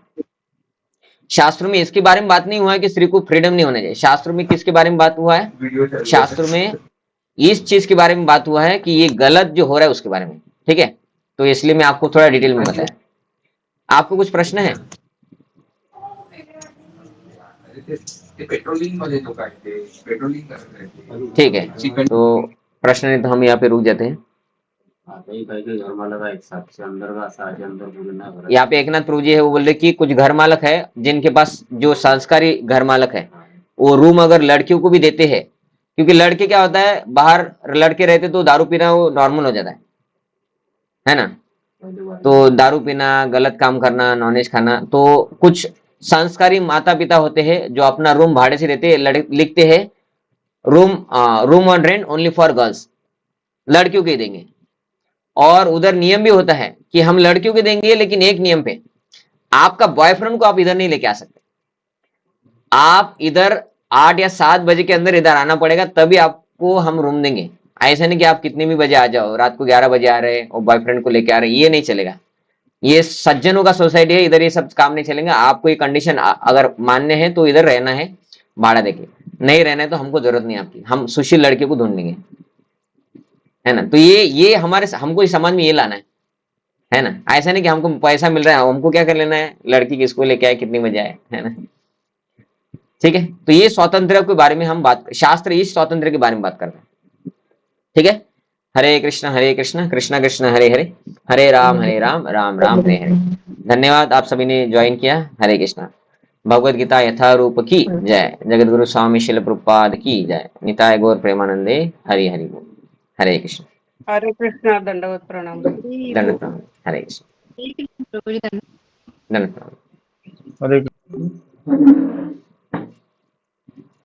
शास्त्रों में इसके बारे में बात नहीं हुआ है कि स्त्री को फ्रीडम नहीं होना चाहिए। शास्त्रों में किसके बारे में बात हुआ है? शास्त्रों में इस चीज के बारे में बात हुआ है कि ये गलत जो हो रहा है उसके बारे में, ठीक है। तो इसलिए मैं आपको थोड़ा डिटेल में बताया। आपको कुछ प्रश्न है? ठीक है, तो प्रश्न नहीं तो हम यहाँ पे रुक जाते हैं। यहाँ पे एकनाथ प्रभु जी है, वो बोल रहे कि कुछ घर मालक है जिनके पास जो संस्कारी घर मालक है, वो रूम अगर लड़कियों को भी देते हैं, क्योंकि लड़के क्या होता है, बाहर लड़के रहते तो दारू पीना वो नॉर्मल हो जाता है ना। तो दारू पीना, गलत काम करना, नॉनवेज खाना, तो कुछ संस्कारी माता पिता होते हैं जो अपना रूम भाड़े से देते हैं, लिखते हैं room on rent only for girls, लड़कियों के देंगे। और उधर नियम भी होता है कि हम लड़कियों के देंगे, लेकिन एक नियम पे, आपका बॉयफ्रेंड को आप इधर नहीं लेके आ सकते, आप इधर 8 या 7 बजे के अंदर इधर आना पड़ेगा, तभी आपको हम रूम देंगे। ऐसा नहीं कि आप कितने भी बजे आ जाओ, रात को 11 बजे आ रहे और बॉयफ्रेंड को लेके आ रहे, ये नहीं चलेगा। ये सज्जनों का सोसाइटी है, इधर ये सब काम नहीं चलेगा। आपको ये कंडीशन अगर मान्य है तो इधर रहना है भाड़ा देके, नहीं रहना है तो हमको जरूरत नहीं आपकी, हम सुशील लड़के को ढूंढ लेंगे, है ना। तो ये हमारे हमको इस समाज में ये लाना है ना। ऐसा नहीं कि हमको पैसा मिल रहा है, हमको क्या कर लेना है, लड़की किसको लेके आए, कितनी बजे आए, है ना। ठीक है, तो ये स्वातंत्र के बारे में हम बात, शास्त्र इस स्वातंत्र के बारे में बात कर रहे हैं, ठीक है। हरे कृष्ण कृष्णा कृष्णा हरे हरे, हरे राम राम राम हरे हरे। धन्यवाद, आप सभी ने ज्वाइन किया। हरे कृष्णा। भगवद गीता यथारूप की जय, जगत गुरु स्वामी शिल प्रभुपाद की जय, निताय गौर प्रेमानंदे, हरि हरि बोल। हरे कृष्ण। हरे कृष्णा, दंडवत प्रणाम। दंडवत प्रणाम। हरे कृष्ण। दंडवत प्रणाम। हरे